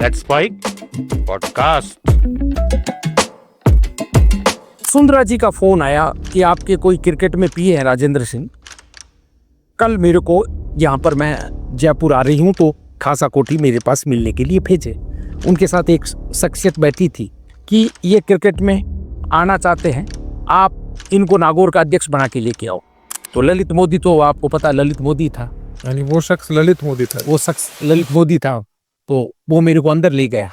Let's speak podcast. Sundara ji का phone आया कि आपके कोई क्रिकेट में पिए हैं राजेंद्र सिंह। कल मेरे को यहाँ पर मैं जयपुर आ रही हूँ तो खासा कोठी मेरे पास मिलने के लिए भेजे। उनके साथ एक शख्सियत बैठी थी कि ये क्रिकेट में आना चाहते हैं, आप इनको नागौर का अध्यक्ष बना के लेके आओ। तो ललित मोदी, तो आपको पता ललित मोदी था, यानी वो शख्स ललित मोदी था। वो शख्स ललित मोदी था। तो वो मेरे को अंदर ले गया।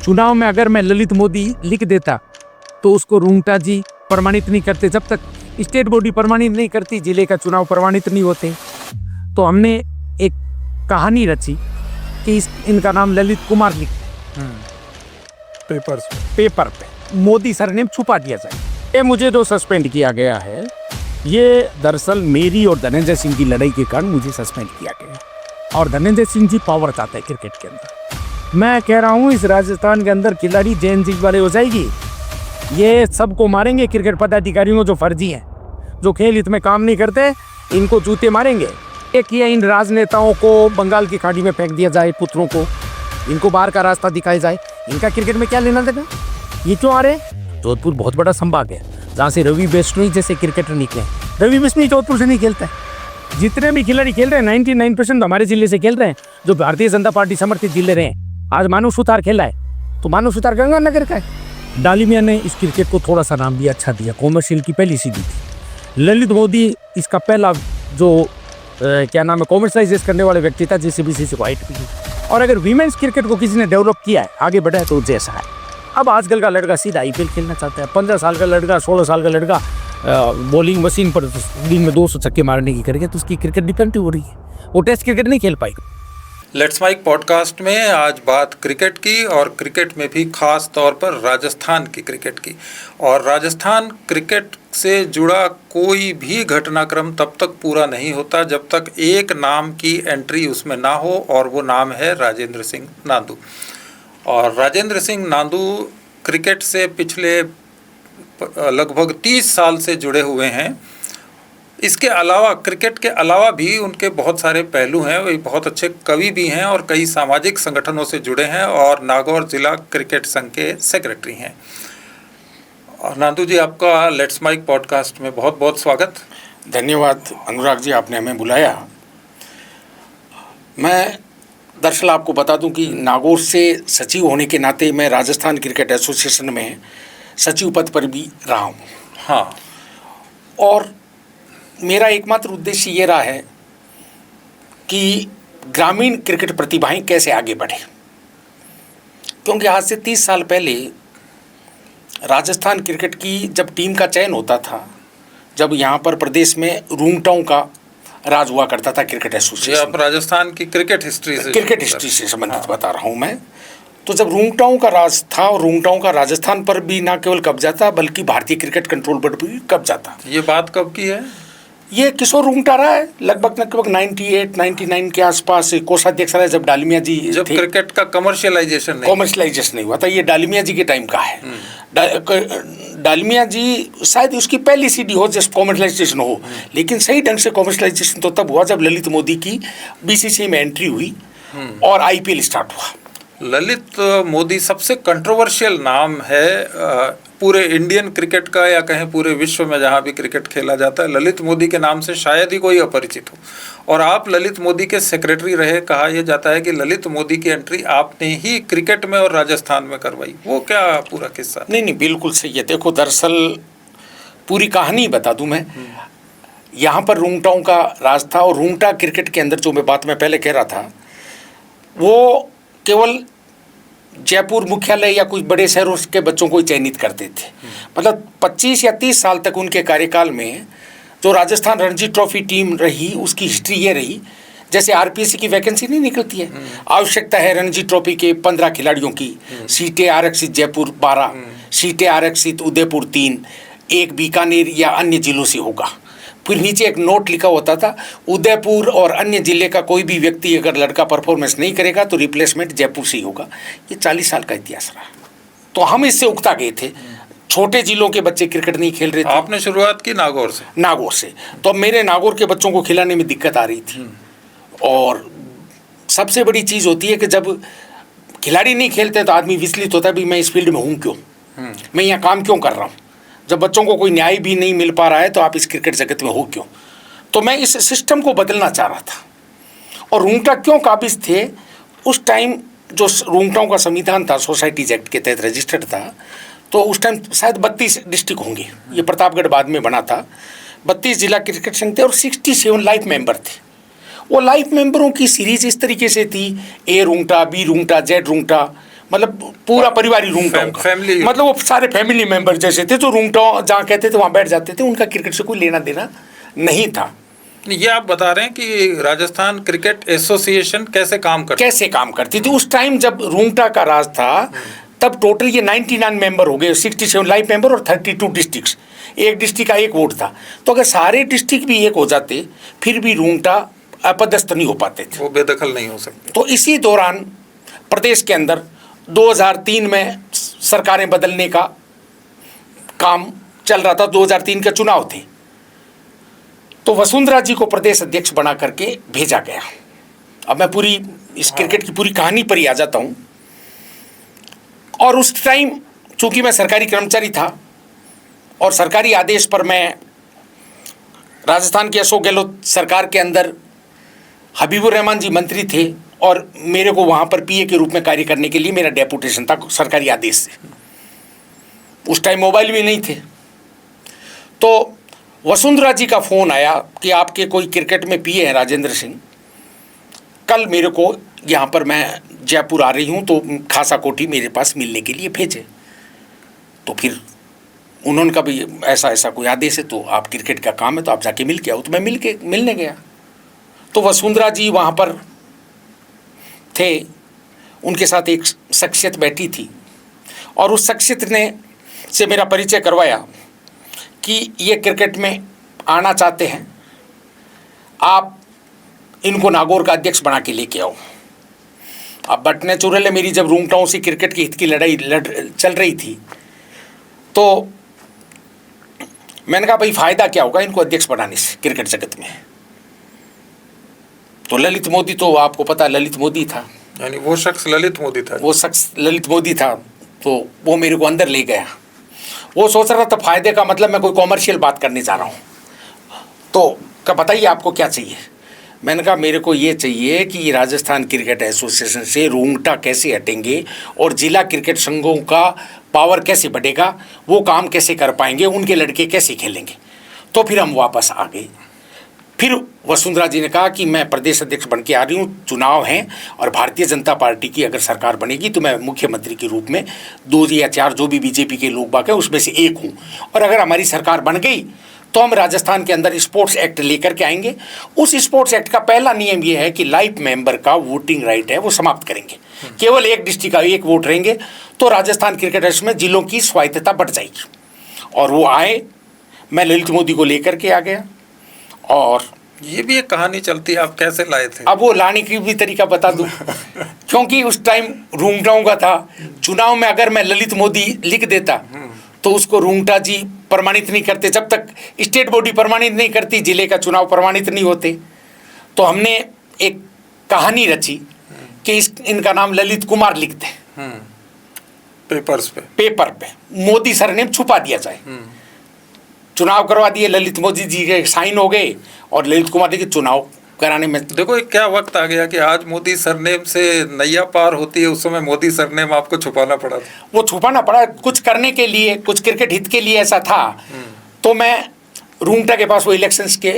चुनाव में अगर मैं ललित मोदी लिख देता तो उसको रुंगटा जी प्रमाणित नहीं करते। जब तक स्टेट बॉडी प्रमाणित नहीं करती, जिले का चुनाव प्रमाणित नहीं होते। तो हमने एक कहानी रची कि इनका नाम ललित कुमार लिख पेपर पे मोदी सरनेम छुपा दिया जाए। ये मुझे जो सस्पेंड किया गया है, ये दरअसल मेरी और धनंजय सिंह की लड़ाई के कारण मुझे सस्पेंड किया गया। और धनंजय सिंह जी पावर चाहते हैं क्रिकेट के अंदर। मैं कह रहा हूँ इस राजस्थान के अंदर खिलाड़ी जैन सिंह वाले हो जाएगी। ये सबको मारेंगे, क्रिकेट पदाधिकारियों जो फर्जी हैं, जो खेल हित में काम नहीं करते, इनको जूते मारेंगे। एक ये इन राजनेताओं को बंगाल की खाड़ी में फेंक दिया जाए, पुत्रों को, इनको बाहर का रास्ता दिखाया जाए। इनका क्रिकेट में क्या लेना देना? ये क्यों आ रहे हैं? जोधपुर बहुत बड़ा संभाग है जहाँ से रवि बिश्नोई जैसे क्रिकेटर निकले। रवि बिश्नोई जोधपुर से नहीं खेलता है। जितने भी खिलाड़ी खेल रहे हैं 99% हमारे जिले से खेल रहे हैं, जो भारतीय जनता पार्टी समर्थित जिले रहे हैं। आज मानव सुतार खेला है तो मानव सुतार गंगानगर का है। डालिमिया ने इस क्रिकेट को थोड़ा सा नाम दिया, अच्छा दिया। कॉमर्शियल की पहली सीढ़ी थी। ललित मोदी इसका पहला जो क्या नाम है कॉमर्शलाइज करने वाले व्यक्ति था, जिससे बीसीसी को हाइट भी। और अगर वीमेंस क्रिकेट को किसी ने डेवलप किया है, आगे बढ़ा है, तो जैसा है। अब आजकल का लड़का सीधा आईपीएल खेलना चाहता है। 15 साल का लड़का, 16 साल का लड़का बॉलिंग मशीन पर दिन में 200 छक्के मारने की करेगा तो उसकी क्रिकेट डिपेंड हो रही है। वो टेस्ट क्रिकेट नहीं खेल पाएगा। लेट्स माइक पॉडकास्ट में आज बात क्रिकेट की, और क्रिकेट में भी खास तौर पर राजस्थान की क्रिकेट की। और राजस्थान क्रिकेट से जुड़ा कोई भी घटनाक्रम तब तक पूरा नहीं होता जब तक एक नाम की एंट्री उसमें ना हो, और वो नाम है राजेंद्र सिंह नांदू। और राजेंद्र सिंह नांदू क्रिकेट से पिछले लगभग 30 साल से जुड़े हुए हैं। इसके अलावा, क्रिकेट के अलावा भी उनके बहुत सारे पहलू हैं। वे बहुत अच्छे कवि भी हैं और कई सामाजिक संगठनों से जुड़े हैं, और नागौर जिला क्रिकेट संघ के सेक्रेटरी हैं। और नांदू जी, आपका लेट्स माइक पॉडकास्ट में बहुत बहुत स्वागत। धन्यवाद अनुराग जी, आपने हमें बुलाया। मैं दरअसल आपको बता दूं कि नागौर से सचिव होने के नाते मैं राजस्थान क्रिकेट एसोसिएशन में सचिव पद पर भी रहा हूँ। हाँ, और मेरा एकमात्र उद्देश्य ये रहा है कि ग्रामीण क्रिकेट प्रतिभाएं कैसे आगे बढ़े, क्योंकि आज से 30 साल पहले राजस्थान क्रिकेट की जब टीम का चयन होता था, जब यहाँ पर प्रदेश में रूंगटाओं का राज हुआ करता था क्रिकेट एसोसिएशन। आप राजस्थान की क्रिकेट हिस्ट्री से संबंधित बता रहा हूँ मैं। तो जब रूंगटाओं का राज था, और रूंगटाओं का राजस्थान पर भी न केवल कब्जा था बल्कि भारतीय क्रिकेट कंट्रोल बोर्ड पर भी कब्जा था। ये बात कब की है? ये किशोर रूंगटा रहा है लगभग 98-99 के आसपास। कोषाध्यक्ष रहा जब डालिमिया जी, जब क्रिकेट का कमर्शियलाइजेशन नहीं हुआ था। ये डालिमिया जी के टाइम का है। डालिमिया जी शायद उसकी पहली सीढ़ी हो जब कॉमर्शलाइजेशन हो, लेकिन सही ढंग से कॉमर्शलाइजेशन तो तब हुआ जब ललित मोदी की बीसीसीआई में एंट्री हुई और आईपीएल स्टार्ट हुआ। ललित मोदी सबसे कंट्रोवर्शियल नाम है पूरे इंडियन क्रिकेट का, या कहें पूरे विश्व में जहां भी क्रिकेट खेला जाता है। ललित मोदी के नाम से शायद ही कोई अपरिचित हो। और आप ललित मोदी के सेक्रेटरी रहे। कहा यह जाता है कि ललित मोदी की एंट्री आपने ही क्रिकेट में और राजस्थान में करवाई। वो क्या पूरा किस्सा? नहीं, बिल्कुल सही है। देखो, दरअसल पूरी कहानी बता दूं मैं। यहाँ पर रूंगटाओं का राज था, और रूंगटा क्रिकेट के अंदर जो बात मैं पहले कह रहा था, वो केवल जयपुर मुख्यालय या कुछ बड़े शहरों के बच्चों को ही चयनित करते थे। मतलब 25 या 30 साल तक उनके कार्यकाल में जो राजस्थान रणजी ट्रॉफी टीम रही, उसकी हिस्ट्री ये रही, जैसे आरपीएससी की वैकेंसी नहीं निकलती है, आवश्यकता है रणजी ट्रॉफी के 15 खिलाड़ियों की, सीटें आरक्षित जयपुर 12, सीटें आरक्षित उदयपुर 3, एक बीकानेर या अन्य जिलों से होगा। फिर नीचे एक नोट लिखा होता था, उदयपुर और अन्य जिले का कोई भी व्यक्ति अगर लड़का परफॉर्मेंस नहीं करेगा तो रिप्लेसमेंट जयपुर से ही होगा। ये 40 साल का इतिहास रहा। तो हम इससे उकता गए थे। छोटे जिलों के बच्चे क्रिकेट नहीं खेल रहे थे। आपने शुरुआत की नागौर से? तो मेरे नागौर के बच्चों को खिलाने में दिक्कत आ रही थी। और सबसे बड़ी चीज़ होती है कि जब खिलाड़ी नहीं खेलते तो आदमी विचलित होता है भी मैं इस फील्ड में हूँ क्यों, मैं यहाँ काम क्यों कर रहा हूँ। जब बच्चों को कोई न्याय भी नहीं मिल पा रहा है तो आप इस क्रिकेट जगत में हो क्यों। तो मैं इस सिस्टम को बदलना चाह रहा था। और रूंगटा क्यों काबिज थे उस टाइम, जो रूंगटाओं का संविधान था सोसाइटीज एक्ट के तहत रजिस्टर्ड था, तो उस टाइम शायद 32 डिस्ट्रिक्ट होंगे, ये प्रतापगढ़ बाद में बना था। 32 जिला क्रिकेट संघ थे और 67 लाइफ मेंबर थे। वो लाइफ मेंबरों की सीरीज इस तरीके से थी, ए रूंगटा, बी रूंगटा, जेड रूंगटा, मतलब पूरा परिवार ही रूंगटाओं का, फैमिली, मतलब वो सारे फैमिली मेंबर जैसे थे, जो रूंगटा जहाँ कहते थे वहाँ बैठ जाते थे, उनका क्रिकेट से कोई लेना देना नहीं था। ये आप बता रहे हैं कि राजस्थान क्रिकेट एसोसिएशन कैसे काम करती थी उस टाइम जब रूंगटा का राज था। तब टोटल ये 99 मेंबर हो गए, 67 लाइफ मेंबर और 32 डिस्ट्रिक्ट्स, एक डिस्ट्रिक्ट का एक वोट था। तो अगर सारे डिस्ट्रिक्ट भी एक हो जाते फिर भी रूंगटा अपदस्थ नहीं हो पाते थे, वो बेदखल नहीं हो सकते। तो इसी दौरान प्रदेश के अंदर 2003 में सरकारें बदलने का काम चल रहा था। 2003 के चुनाव थे, तो वसुंधरा जी को प्रदेश अध्यक्ष बना करके भेजा गया। अब मैं पूरी इस क्रिकेट की पूरी कहानी पर ही आ जाता हूँ। और उस टाइम चूंकि मैं सरकारी कर्मचारी था और सरकारी आदेश पर मैं राजस्थान की अशोक गहलोत सरकार के अंदर हबीबुर रहमान जी मंत्री थे और मेरे को वहाँ पर पीए के रूप में कार्य करने के लिए मेरा डेपुटेशन था सरकारी आदेश से। उस टाइम मोबाइल भी नहीं थे। तो वसुंधरा जी का फ़ोन आया कि आपके कोई क्रिकेट में पीए हैं राजेंद्र सिंह, कल मेरे को यहाँ पर मैं जयपुर आ रही हूँ, तो खासा कोठी मेरे पास मिलने के लिए भेजे। तो फिर उन्होंने कहा भाई ऐसा ऐसा कोई आदेश है, तो आप क्रिकेट का काम है तो आप जाके मिल के आओ। तो मैं मिलने गया। तो वसुंधरा जी वहाँ पर थे, उनके साथ एक शख्सियत बैठी थी और उस शख्सियत ने से मेरा परिचय करवाया कि ये क्रिकेट में आना चाहते हैं, आप इनको नागौर का अध्यक्ष बना के लेके आओ। अब बट नेचुरल है, मेरी जब रूंगटाओं से क्रिकेट के हित की लड़ाई चल रही थी, तो मैंने कहा भाई फ़ायदा क्या होगा इनको अध्यक्ष बनाने से क्रिकेट जगत में। तो ललित मोदी, तो आपको पता ललित मोदी था, यानी वो शख्स ललित मोदी था। वो शख्स ललित मोदी था। तो वो मेरे को अंदर ले गया। वो सोच रहा था फ़ायदे का मतलब मैं कोई कॉमर्शियल बात करने जा रहा हूँ। तो क्या बताइए आपको क्या चाहिए। मैंने कहा मेरे को ये चाहिए कि राजस्थान क्रिकेट एसोसिएशन से रूंगटा कैसे हटेंगे और जिला क्रिकेट संघों का पावर कैसे बढ़ेगा, वो काम कैसे कर पाएंगे, उनके लड़के कैसे खेलेंगे। तो फिर हम वापस आ गए। फिर वसुंधरा जी ने कहा कि मैं प्रदेश अध्यक्ष बन के आ रही हूँ, चुनाव हैं और भारतीय जनता पार्टी की अगर सरकार बनेगी तो मैं मुख्यमंत्री के रूप में 2 या 4 जो भी बीजेपी के लोग बाग हैं उसमें से एक हूँ। और अगर हमारी सरकार बन गई तो हम राजस्थान के अंदर स्पोर्ट्स एक्ट लेकर के आएंगे। उस स्पोर्ट्स एक्ट का पहला नियम ये है कि लाइफ मेंबर का वोटिंग राइट है वो समाप्त करेंगे, केवल एक डिस्ट्रिक्ट का एक वोट रहेंगे। तो राजस्थान क्रिकेट एसोसिएशन में जिलों की स्वायत्तता बढ़ जाएगी। और वो आए, मैं ललित मोदी को लेकर के आ गया। और ये भी एक कहानी चलती है, आप कैसे लाए थे? अब वो लाने की भी तरीका बता दूं क्योंकि उस टाइम रूंगटाओं का था। चुनाव में अगर मैं ललित मोदी लिख देता तो उसको रूंगटा जी प्रमाणित नहीं करते। जब तक स्टेट बॉडी प्रमाणित नहीं करती जिले का चुनाव प्रमाणित नहीं होते। तो हमने एक कहानी रची कि इनका नाम ललित कुमार लिख दें पेपर पे, मोदी सरनेम छुपा दिया जाए। चुनाव करवा दिए, ललित मोदी जी के साइन हो गए और ललित कुमार जी के चुनाव कराने में। देखो क्या वक्त आ गया कि आज मोदी सरनेम से नैया पार होती है, उस समय मोदी सरनेम आपको छुपाना पड़ा था। वो छुपाना पड़ा कुछ करने के लिए, कुछ क्रिकेट हित के लिए ऐसा था। तो मैं रूंगटा के पास वो इलेक्शंस के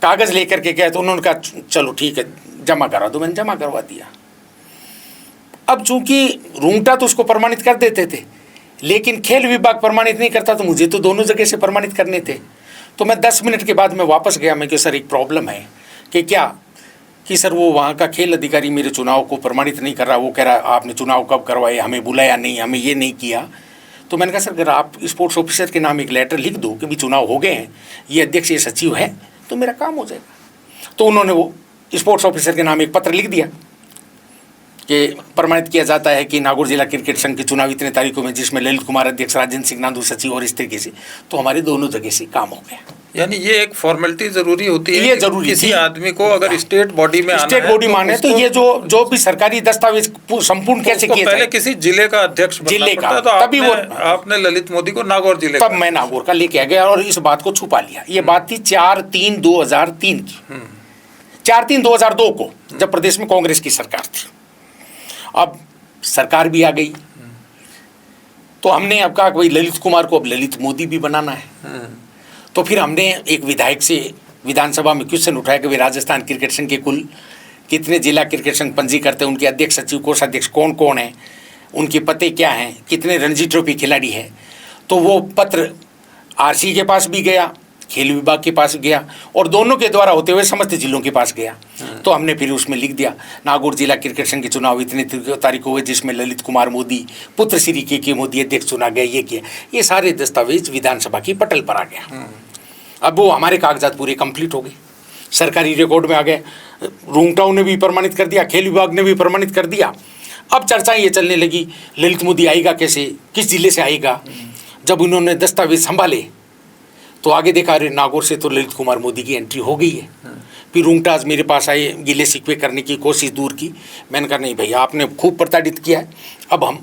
कागज़ लेकर के गया तो उन्होंने कहा चलो ठीक है जमा करा दो। मैंने जमा करवा दिया। अब चूंकि रूंगटा तो उसको प्रमाणित कर देते थे लेकिन खेल विभाग प्रमाणित नहीं करता, तो मुझे तो दोनों जगह से प्रमाणित करने थे। तो मैं 10 मिनट के बाद मैं वापस गया। मैं कि सर एक प्रॉब्लम है कि क्या कि सर वो वहाँ का खेल अधिकारी मेरे चुनाव को प्रमाणित नहीं कर रहा। वो कह रहा आपने चुनाव कब करवाए, हमें बुलाया नहीं, हमें ये नहीं किया। तो मैंने कहा सर अगर आप स्पोर्ट्स ऑफिसर के नाम एक लेटर लिख दो कि भी चुनाव हो गए हैं, ये अध्यक्ष ये सचिव है, तो मेरा काम हो जाएगा। तो उन्होंने वो स्पोर्ट्स ऑफिसर के नाम एक पत्र लिख दिया कि प्रमाणित किया जाता है कि नागौर जिला क्रिकेट संघ के चुनाव इतने तारीखों में जिसमें ललित कुमार अध्यक्ष, राजेंद्र सिंह नांदू सचिव और इस तरीके से। तो हमारे दोनों जगह से काम हो गया। यानी ये एक फॉर्मेलिटी जरूरी होती है ये कि जरूरी किसी थी। आदमी को अगर स्टेट बॉडी में आना स्टेट है बॉडी माने तो उसको- ये जो भी सरकारी दस्तावेज संपूर्ण कैसे उसको किए पहले जाए, किसी जिले का अध्यक्ष बनना जिले का, पड़ता है, तो तभी आपने ललित मोदी को नागौर जिले तब का मैं नागौर का लेके आ गया और इस बात को छुपा लिया। ये बात थी 4/3/2003 की, 4/3/2002 को, जब प्रदेश में कांग्रेस की सरकार थी। अब सरकार भी आ गई तो हमने अब कहा कोई ललित कुमार को अब ललित मोदी भी बनाना है। तो फिर हमने एक विधायक से विधानसभा में क्वेश्चन उठाया कि भाई राजस्थान क्रिकेट संघ के कुल कितने जिला क्रिकेट संघ पंजी करते हैं, उनके अध्यक्ष सचिव कोषाध्यक्ष कौन कौन है, उनके पते क्या हैं, कितने रणजी ट्रॉफी खिलाड़ी हैं। तो वो पत्र आरसी के पास भी गया, खेल विभाग के पास गया और दोनों के द्वारा होते हुए समस्त जिलों के पास गया। तो हमने फिर उसमें लिख दिया नागौर जिला क्रिकेट संघ के चुनाव इतने तारीख को हुए जिसमें ललित कुमार मोदी पुत्र श्री के मोदी अध्यक्ष चुना गया, ये किया। ये सारे दस्तावेज विधानसभा की पटल पर आ गया। अब वो हमारे कागजात पूरे कंप्लीट हो गए, सरकारी रिकॉर्ड में आ गए, रूंगटाऊ ने भी प्रमाणित कर दिया, खेल विभाग ने भी प्रमाणित कर दिया। अब चर्चाएं ये चलने लगी ललित मोदी आएगा कैसे, किस जिले से आएगा। जब उन्होंने दस्तावेज संभाले तो आगे देखा अरे नागौर से तो ललित कुमार मोदी की एंट्री हो गई है। फिर रूंगटाज मेरे पास आए, गिले शिकवे करने की कोशिश दूर की। मैंने कहा नहीं भैया, आपने खूब प्रताड़ित किया है, अब हम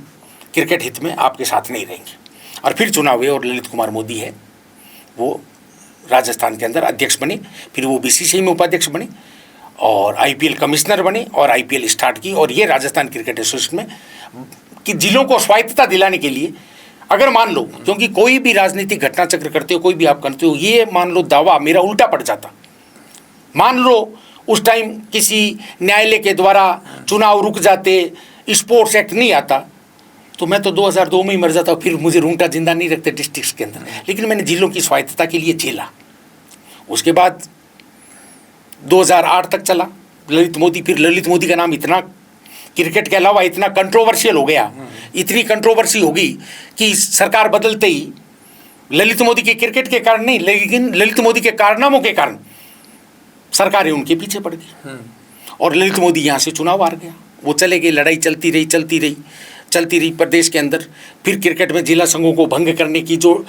क्रिकेट हित में आपके साथ नहीं रहेंगे। और फिर चुनाव हुए और ललित कुमार मोदी है वो राजस्थान के अंदर अध्यक्ष बने, फिर वो बीसीसीआई में उपाध्यक्ष बने और आईपीएल कमिश्नर बने और आईपीएल स्टार्ट की। और ये राजस्थान क्रिकेट एसोसिएशन में कि जिलों को स्वायत्तता दिलाने के लिए, अगर मान लो, क्योंकि कोई भी राजनीतिक घटना चक्र करते हो, कोई भी आप करते हो, ये मान लो दावा मेरा उल्टा पड़ जाता, मान लो उस टाइम किसी न्यायालय के द्वारा चुनाव रुक जाते, स्पोर्ट्स एक्ट नहीं आता, तो मैं तो 2002 में ही मर जाता, फिर मुझे रूंगटा जिंदा नहीं रखते डिस्ट्रिक्ट के अंदर। लेकिन मैंने जिलों की स्वायत्तता के लिए झेला। उसके बाद 2008 तक चला ललित मोदी। फिर ललित मोदी का नाम इतना क्रिकेट के अलावा इतना कंट्रोवर्शियल हो गया, इतनी कंट्रोवर्सी हो गई कि सरकार बदलते ही ललित मोदी के क्रिकेट के कारण नहीं, लेकिन ललित मोदी के कारनामों के कारण सरकारें उनके पीछे पड़ गई और ललित मोदी यहाँ से चुनाव हार गया। वो चले गए, लड़ाई चलती रही प्रदेश के अंदर। फिर क्रिकेट में जिला संघों को भंग करने की जो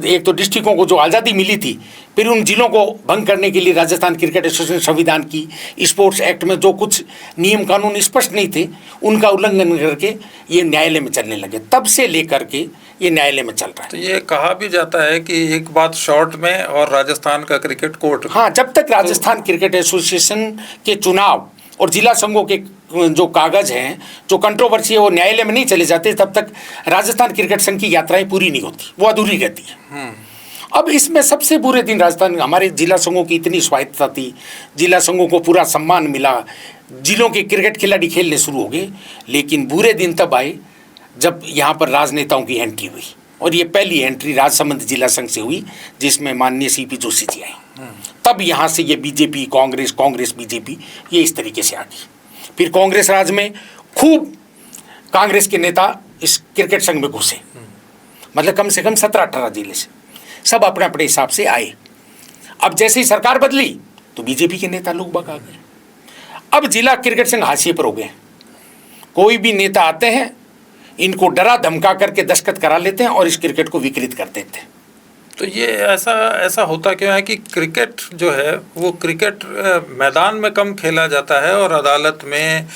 एक तो डिस्ट्रिक्टों को जो आज़ादी मिली थी, फिर उन जिलों को भंग करने के लिए राजस्थान क्रिकेट एसोसिएशन संविधान की, स्पोर्ट्स एक्ट में जो कुछ नियम कानून स्पष्ट नहीं थे उनका उल्लंघन करके ये न्यायालय में चलने लगे। तब से लेकर के ये न्यायालय में चल रहा है। तो ये कहा भी जाता है कि एक बात शॉर्ट में और राजस्थान का क्रिकेट कोर्ट में। हाँ, जब तक राजस्थान क्रिकेट एसोसिएशन के चुनाव और जिला संघों के जो कागज हैं, जो कंट्रोवर्सी है, वो न्यायालय में नहीं चले जाते, तब तक राजस्थान क्रिकेट संघ की यात्राएं पूरी नहीं होती, वो अधूरी रहती है। अब इसमें सबसे बुरे दिन राजस्थान, हमारे जिला संघों की इतनी स्वायत्तता थी, जिला संघों को पूरा सम्मान मिला, जिलों के क्रिकेट खिलाड़ी खेलने शुरू हो गए। लेकिन बुरे दिन तब आए जब यहाँ पर राजनेताओं की एंट्री हुई, और ये पहली एंट्री राजसमंद जिला संघ से हुई जिसमें माननीय सीपी जोशी जी आए। तब यहाँ से ये बीजेपी कांग्रेस बीजेपी ये इस तरीके से आ गई। फिर कांग्रेस राज में खूब कांग्रेस के नेता इस क्रिकेट संघ में घुसे, मतलब कम से कम 17-18 जिले से सब अपने अपने हिसाब से आए। अब जैसे ही सरकार बदली तो बीजेपी के नेता लोग बाग आ गए। अब जिला क्रिकेट संघ हाशिए पर हो गए। कोई भी नेता आते हैं, इनको डरा धमका करके दस्तखत करा लेते हैं और इस क्रिकेट को विकृत कर देते हैं। तो ये ऐसा होता क्यों है कि क्रिकेट जो है वो क्रिकेट मैदान में कम खेला जाता है और अदालत में,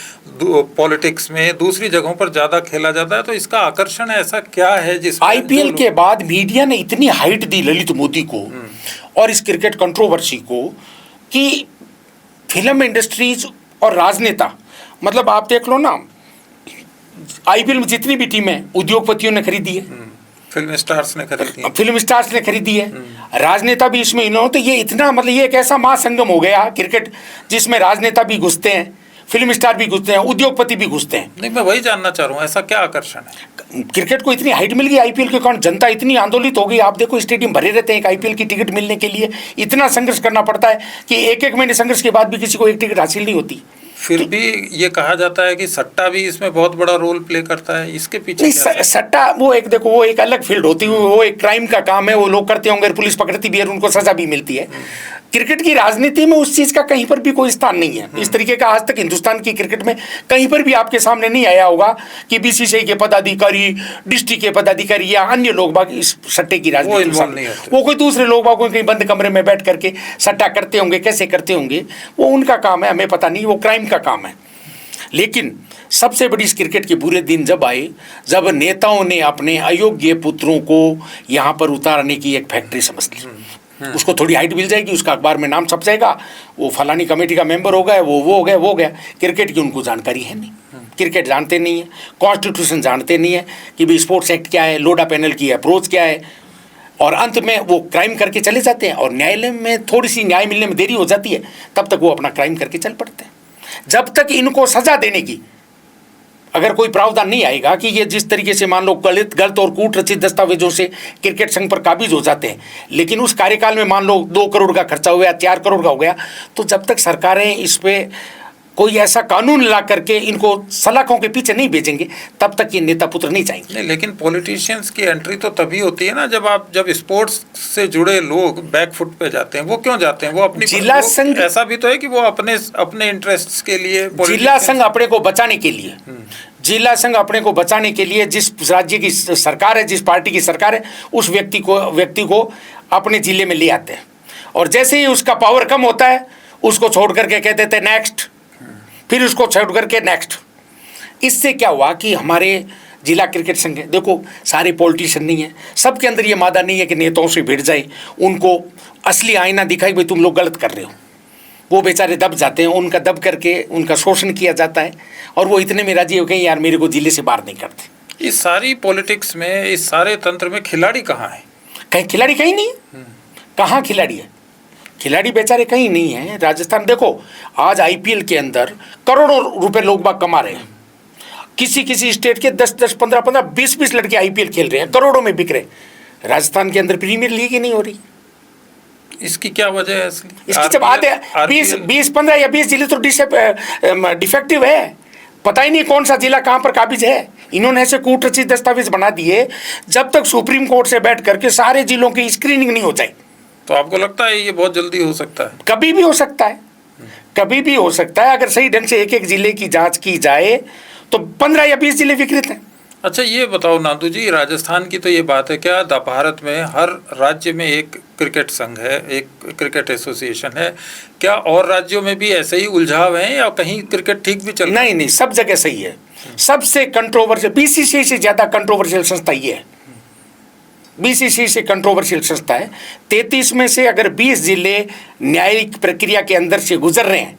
पॉलिटिक्स में, दूसरी जगहों पर ज़्यादा खेला जाता है? तो इसका आकर्षण ऐसा क्या है जिस आईपीएल के बाद मीडिया ने इतनी हाइट दी ललित मोदी को और इस क्रिकेट कंट्रोवर्सी को कि फिल्म इंडस्ट्रीज और राजनेता, मतलब आप देख लो ना, आईपीएल में जितनी भी टीमें उद्योगपतियों ने खरीदी है, फिल्म स्टार्स ने खरीदी है, राजनेता भी इसमें इन्होंने। तो ये इतना, मतलब ये एक ऐसा महासंगम हो गया क्रिकेट जिसमें राजनेता भी घुसते हैं, फिल्म स्टार भी घुसते हैं, उद्योगपति भी घुसते हैं। नहीं, मैं वही जानना चाह रहा हूँ, ऐसा क्या आकर्षण है? क्रिकेट को इतनी हाइट मिल गई आईपीएल के कारण, जनता इतनी आंदोलित हो गई। आप देखो स्टेडियम भरे रहते हैं, एक आईपीएल की टिकट मिलने के लिए इतना संघर्ष करना पड़ता है कि एक महीने संघर्ष के बाद भी किसी को एक टिकट हासिल नहीं होती। फिर भी ये कहा जाता है कि सट्टा भी इसमें बहुत बड़ा रोल प्ले करता है, इसके पीछे सट्टा वो एक देखो, वो एक अलग फील्ड होती है, वो एक क्राइम का काम है, वो लोग करते होंगे, पुलिस पकड़ती भी है, उनको सजा भी मिलती है। क्रिकेट की राजनीति में उस चीज का कहीं पर भी कोई स्थान नहीं है। इस तरीके का आज तक हिंदुस्तान की क्रिकेट में कहीं पर भी आपके सामने नहीं आया होगा कि बीसीसीआई के पदाधिकारी, डिस्ट्रिक्ट के पदाधिकारी या अन्य लोग बाग इस सट्टे की राजनीति में वो कोई दूसरे लोग बाग कहीं बंद कमरे में बैठ करके सट्टा करते होंगे, कैसे करते होंगे वो उनका काम है, हमें पता नहीं, वो क्राइम का काम है। लेकिन सबसे बड़ी इस क्रिकेट के बुरे दिन जब आए, जब नेताओं ने अपने अयोग्य पुत्रों को यहाँ पर उतारने की एक फैक्ट्री समझ ली। उसको थोड़ी हाइट मिल जाएगी, उसका अखबार में नाम छप जाएगा, वो फलानी कमेटी का मेंबर हो गया, वो हो गया, वो गया। क्रिकेट की उनको जानकारी है नहीं, क्रिकेट जानते नहीं है, कॉन्स्टिट्यूशन जानते नहीं है कि भाई स्पोर्ट्स एक्ट क्या है, लोडा पैनल की अप्रोच क्या है, और अंत में वो क्राइम करके चले जाते हैं। और न्यायालय में थोड़ी सी न्याय मिलने में देरी हो जाती है, तब तक वो अपना क्राइम करके चल पड़ते हैं। जब तक इनको सजा देने की अगर कोई प्रावधान नहीं आएगा कि ये जिस तरीके से मान लो गलत और कूटरचित दस्तावेजों से क्रिकेट संघ पर काबिज हो जाते हैं, लेकिन उस कार्यकाल में मान लो 2 करोड़ का खर्चा हो गया, 4 करोड़ का हो गया, तो जब तक सरकारें इस पे कोई ऐसा कानून ला करके इनको सलाखों के पीछे नहीं भेजेंगे, तब तक ये नेता पुत्र नहीं चाहेंगे। नहीं, लेकिन पॉलिटिशियंस की एंट्री तो तभी होती है ना जब स्पोर्ट्स से जुड़े लोग बैक फुट पे जाते हैं। वो क्यों जाते हैं? वो अपनी जिला संघ, ऐसा भी तो है कि वो अपने इंटरेस्ट्स के लिए, जिला संघ अपने को बचाने के लिए, जिला संघ अपने को बचाने के लिए जिस राज्य की सरकार है, जिस पार्टी की सरकार है, उस व्यक्ति को अपने जिले में ले आते हैं, और जैसे ही उसका पावर कम होता है उसको छोड़ करके कह देते हैं नेक्स्ट, फिर उसको छोड़ करके नेक्स्ट। इससे क्या हुआ कि हमारे जिला क्रिकेट संघ, देखो सारे पॉलिटिशियन नहीं है, सबके अंदर ये मादा नहीं है कि नेताओं से भिड़ जाए, उनको असली आईना दिखाई भाई तुम लोग गलत कर रहे हो। वो बेचारे दब जाते हैं, उनका दब करके उनका शोषण किया जाता है, और वो इतने में राजी हो गए यार मेरे को जिले से बाहर नहीं करते। इस सारी पॉलिटिक्स में, इस सारे तंत्र में खिलाड़ी कहाँ है? कहीं खिलाड़ी कहीं नहीं है। कहाँ खिलाड़ी है? खिलाड़ी बेचारे कहीं नहीं है। राजस्थान देखो, आज आईपीएल के अंदर करोड़ों रुपए लोग बाग कमा रहे हैं। किसी स्टेट के 10-10, 15-15, 20-20 लड़के आईपीएल खेल रहे हैं, करोड़ों में बिक रहे। राजस्थान के अंदर प्रीमियर लीग ही नहीं हो रही। इसकी क्या वजह है? इसकी जब आते 20, 15 या 20 जिले तो डिफेक्टिव है, पता ही नहीं कौन सा जिला कहाँ पर काबिज है। इन्होंने ऐसे कूटरचित दस्तावेज बना दिए, जब तक सुप्रीम कोर्ट से बैठ करके सारे जिलों की स्क्रीनिंग नहीं हो जाए। तो आपको लगता है ये बहुत जल्दी हो सकता है? कभी भी हो सकता है, कभी भी हो सकता है। अगर सही ढंग से एक जिले की जांच की जाए तो 15 या 20 जिले विकृत हैं। अच्छा, ये बताओ नादू जी, राजस्थान की तो ये बात है, क्या भारत में हर राज्य में एक क्रिकेट संघ है, एक क्रिकेट एसोसिएशन है? क्या और राज्यों में भी ऐसे ही उलझाव हैं या कहीं क्रिकेट ठीक भी चल रहा है? नहीं, सब जगह सही है। सबसे कंट्रोवर्शियल, बीसीसीआई से ज्यादा कंट्रोवर्शियल संस्था ये है। बीसीसीआई से कंट्रोवर्शियल संस्था है। 33 में से अगर 20 जिले न्यायिक प्रक्रिया के अंदर से गुजर रहे हैं,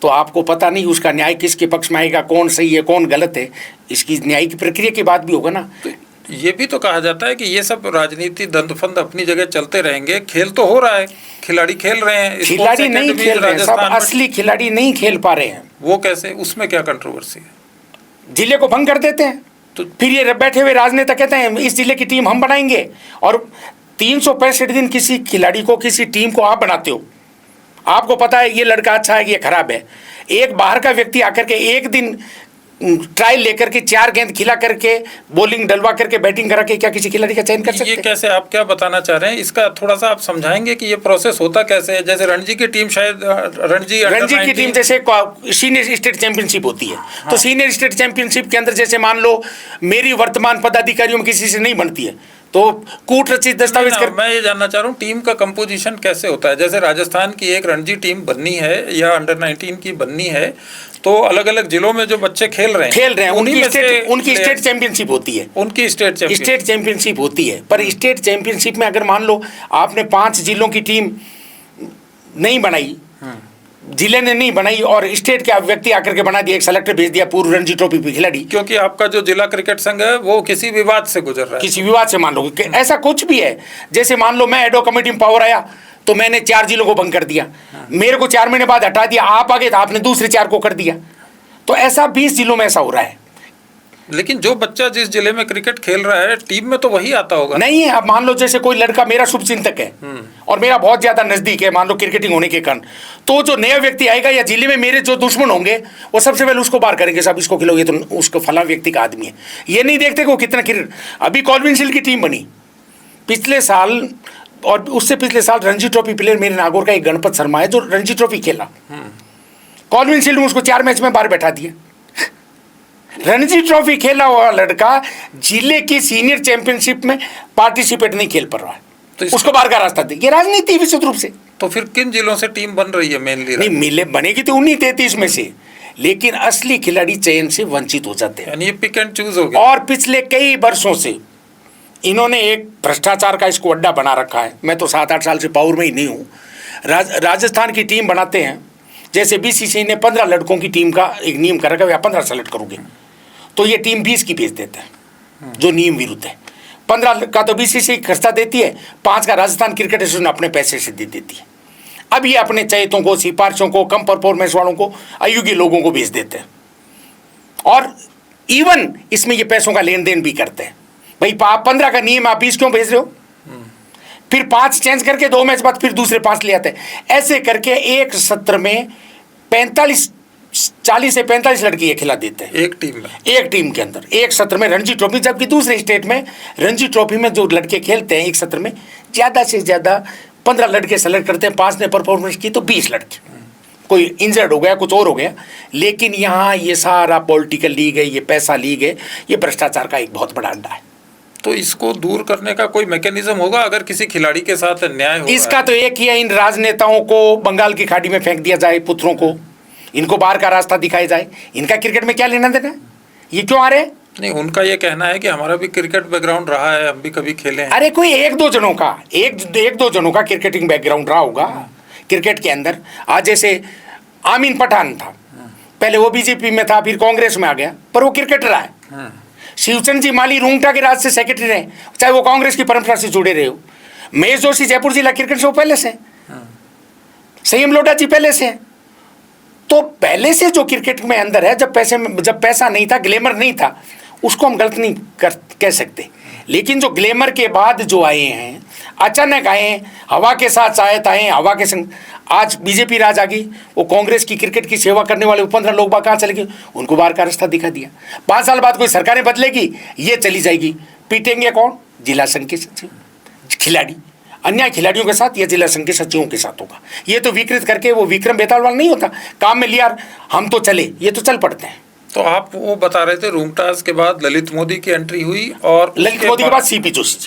तो आपको पता नहीं उसका न्याय किसके पक्ष में आएगा, कौन सही है कौन गलत है। इसकी न्यायिक प्रक्रिया की बात भी होगा ना। तो ये भी तो कहा जाता है कि ये सब राजनीति दंदफंद अपनी जगह चलते रहेंगे, खेल तो हो रहा है, खिलाड़ी खेल रहे हैं, खिलाड़ी नहीं खेल रहे हैं, सब असली खिलाड़ी नहीं खेल पा रहे हैं। वो कैसे? उसमें क्या कंट्रोवर्सी है? जिले को भंग कर देते हैं, तो फिर ये बैठे हुए राजनेता कहते हैं इस जिले की टीम हम बनाएंगे, और 365 दिन किसी खिलाड़ी को, किसी टीम को आप बनाते हो। आपको पता है ये लड़का अच्छा है, ये खराब है। एक बाहर का व्यक्ति आकर के एक दिन ट्रायल लेकर के 4 गेंद खिला करके, बॉलिंग डलवा करके, बैटिंग करा के क्या किसी खिलाड़ी का चयन कर सकते हैं? ये कैसे? आप क्या बताना चाह रहे हैं? इसका थोड़ा सा आप समझाएंगे कि ये प्रोसेस होता कैसे है? जैसे रणजी की टीम, शायद रणजी की टीम जैसे सीनियर स्टेट चैंपियनशिप होती है, तो सीनियर स्टेट चैंपियनशिप के अंदर जैसे मान लो मेरी वर्तमान पदाधिकारियों में किसी से नहीं बनती है, तो कूटरचित दस्तावेज कर। मैं ये जानना चाह रहा हूँ टीम का कंपोजिशन कैसे होता है? जैसे राजस्थान की एक रणजी टीम बननी है या अंडर 19 की बननी है, तो अलग अलग जिलों में जो बच्चे खेल रहे हैं उनकी स्टेट चैंपियनशिप होती है। उनकी स्टेट चैंपियनशिप होती है। पर स्टेट चैंपियनशिप में अगर मान लो आपने 5 जिलों की टीम नहीं बनाई, जिले ने नहीं बनाई, और स्टेट के व्यक्ति आकर के बना दिया, एक सेलेक्टर भेज दिया पूर्व रणजी ट्रॉफी पे खिलाड़ी, क्योंकि आपका जो जिला क्रिकेट संघ है वो किसी विवाद से गुजर रहा है, किसी विवाद से, मान लो ऐसा कुछ भी है। जैसे मान लो मैं एडो कमेटी में पावर आया तो मैंने 4 जिलों को भंग कर दिया, मेरे को 4 महीने बाद हटा दिया, आप आगे तो आपने दूसरे 4 को कर दिया। तो ऐसा 20 जिलों में ऐसा हो रहा है। लेकिन जो बच्चा जिस जिले में क्रिकेट खेल रहा है टीम में तो वही आता होगा। नहीं है। अब मान लो जैसे कोई लड़का मेरा शुभचिंतक है और मेरा बहुत ज्यादा नजदीक है, मान लो क्रिकेटिंग होने के कारण, तो जो नया व्यक्ति आएगा या जिले में मेरे जो दुश्मन होंगे वो सबसे पहले उसको बाहर करेंगे, साहब इसको खिलाओ, ये तो उसको फला व्यक्ति का आदमी है। ये नहीं देखते कि वो कितना क्रिकेट। अभी कॉल्विन सिल की टीम बनी, पिछले साल और उससे पिछले साल रणजी ट्रॉफी प्लेयर मेरे नागौर का एक गणपत शर्मा है जो रणजी ट्रॉफी खेला, कॉल्विन शील्ड में उसको 4 मैच में बाहर बैठा दिया। रणजी ट्रॉफी खेला हुआ लड़का जिले की सीनियर चैंपियनशिप में पार्टिसिपेट नहीं खेल पा रहा है, तो उसको बाहर का रास्ता दे। ये राजनीति विशुद्ध रूप से। तो फिर किन जिलों से टीम बन रही है मेनली? नहीं, मिले बनेगी तो 19-33 में से, लेकिन असली खिलाड़ी चयन से वंचित हो जाते हैं। यानी ये पिक एंड चूज हो गया। और पिछले कई वर्षों से इन्होंने एक भ्रष्टाचार का इसको अड्डा बना रखा है। मैं तो 7-8 साल से पावर में ही नहीं हूँ। राजस्थान की टीम बनाते हैं, जैसे बीसीसीआई ने 15 लड़कों की टीम का एक नियम कर रखा है, 15 सेलेक्ट करोगे तो ये टीम 20 की भेज देते हैं, जो नियम विरुद्ध है। 15 का तो बीसीसीआई खर्चा देती है, 5 का राजस्थान क्रिकेट एसोसिएशन अपने पैसे से दे देती है। अब ये अपने चयतों को, सिफारिशों को, कम परफॉर्मेंस वालों को, अयोग्य लोगों को भेज देते हैं। और इवन इसमें ये पैसों का लेन देन भी करते हैं। भाई 15 का नियम आप 20 क्यों भेज रहे हो? फिर 5 चेंज करके 2 मैच बाद फिर दूसरे 5 ले आते हैं। ऐसे करके एक सत्र में 40 से 45 लड़के ये खिला देते हैं एक टीम में, एक टीम के अंदर, एक सत्र में रणजी ट्रॉफी। जबकि दूसरे स्टेट में रणजी ट्रॉफी में जो लड़के खेलते हैं एक सत्र में ज़्यादा से ज़्यादा 15 लड़के सेलेक्ट करते हैं, 5 ने परफॉर्मेंस की तो 20 लड़के, कोई इंजर्ड हो गया, कुछ और हो गया। लेकिन यहाँ ये सारा पॉलिटिकल लीग है, ये पैसा लीग है, ये भ्रष्टाचार का एक बहुत बड़ा अड्डा है। तो इसको दूर करने का कोई मैकेनिज्म होगा अगर किसी खिलाड़ी के साथ अन्याय हो? इसका तो एक ही है, इन राजनेताओं को बंगाल की खाड़ी में फेंक दिया जाए, पुत्रों को, इनको बाहर का रास्ता दिखाया जाए। इनका क्रिकेट में क्या लेना देना है? ये क्यों आ रहे हैं? नहीं, उनका ये कहना है कि हमारा भी क्रिकेट बैकग्राउंड रहा है, हम भी कभी खेले हैं। अरे कोई एक दो जनों का क्रिकेटिंग बैकग्राउंड रहा होगा क्रिकेट के अंदर। आज जैसे आमीन पठान था, पहले वो बीजेपी में था, फिर कांग्रेस में आ गया, पर वो क्रिकेटर रहा है। शिवचंद जी माली रूंगटा के राज से सेक्रेटरी रहे, चाहे वो कांग्रेस की परंपरा से जुड़े रहे हो। महेश जोशी जयपुर जिला क्रिकेट से वो पहले से, संयम लोढ़ा जी पहले से। तो पहले से जो क्रिकेट में अंदर है, जब पैसा नहीं था, ग्लैमर नहीं था, उसको हम गलत नहीं कह सकते। लेकिन जो ग्लैमर के बाद जो आए हैं, अचानक आए, हवा के साथ शायद आए, हवा के संग आज बीजेपी राज आ गई। वो कांग्रेस की क्रिकेट की सेवा करने वाले 15 लोग बाहर कहाँ चले गए? उनको बाहर का रास्ता दिखा दिया। 5 साल बाद कोई सरकारें बदलेगी, ये चली जाएगी, पीटेंगे कौन? जिला संघ के सचिव, खिलाड़ी। अन्य खिलाड़ियों के साथ या जिला संघ के सचिवों के साथ होगा। ये तो विकृत करके वो विक्रम बेताल वाला नहीं होता, काम में लिया हम तो चले, ये तो चल पड़ते हैं। तो आप वो बता रहे थे रूंगटास के बाद ललित मोदी की एंट्री हुई, और ललित मोदी के बाद सीपी जोशी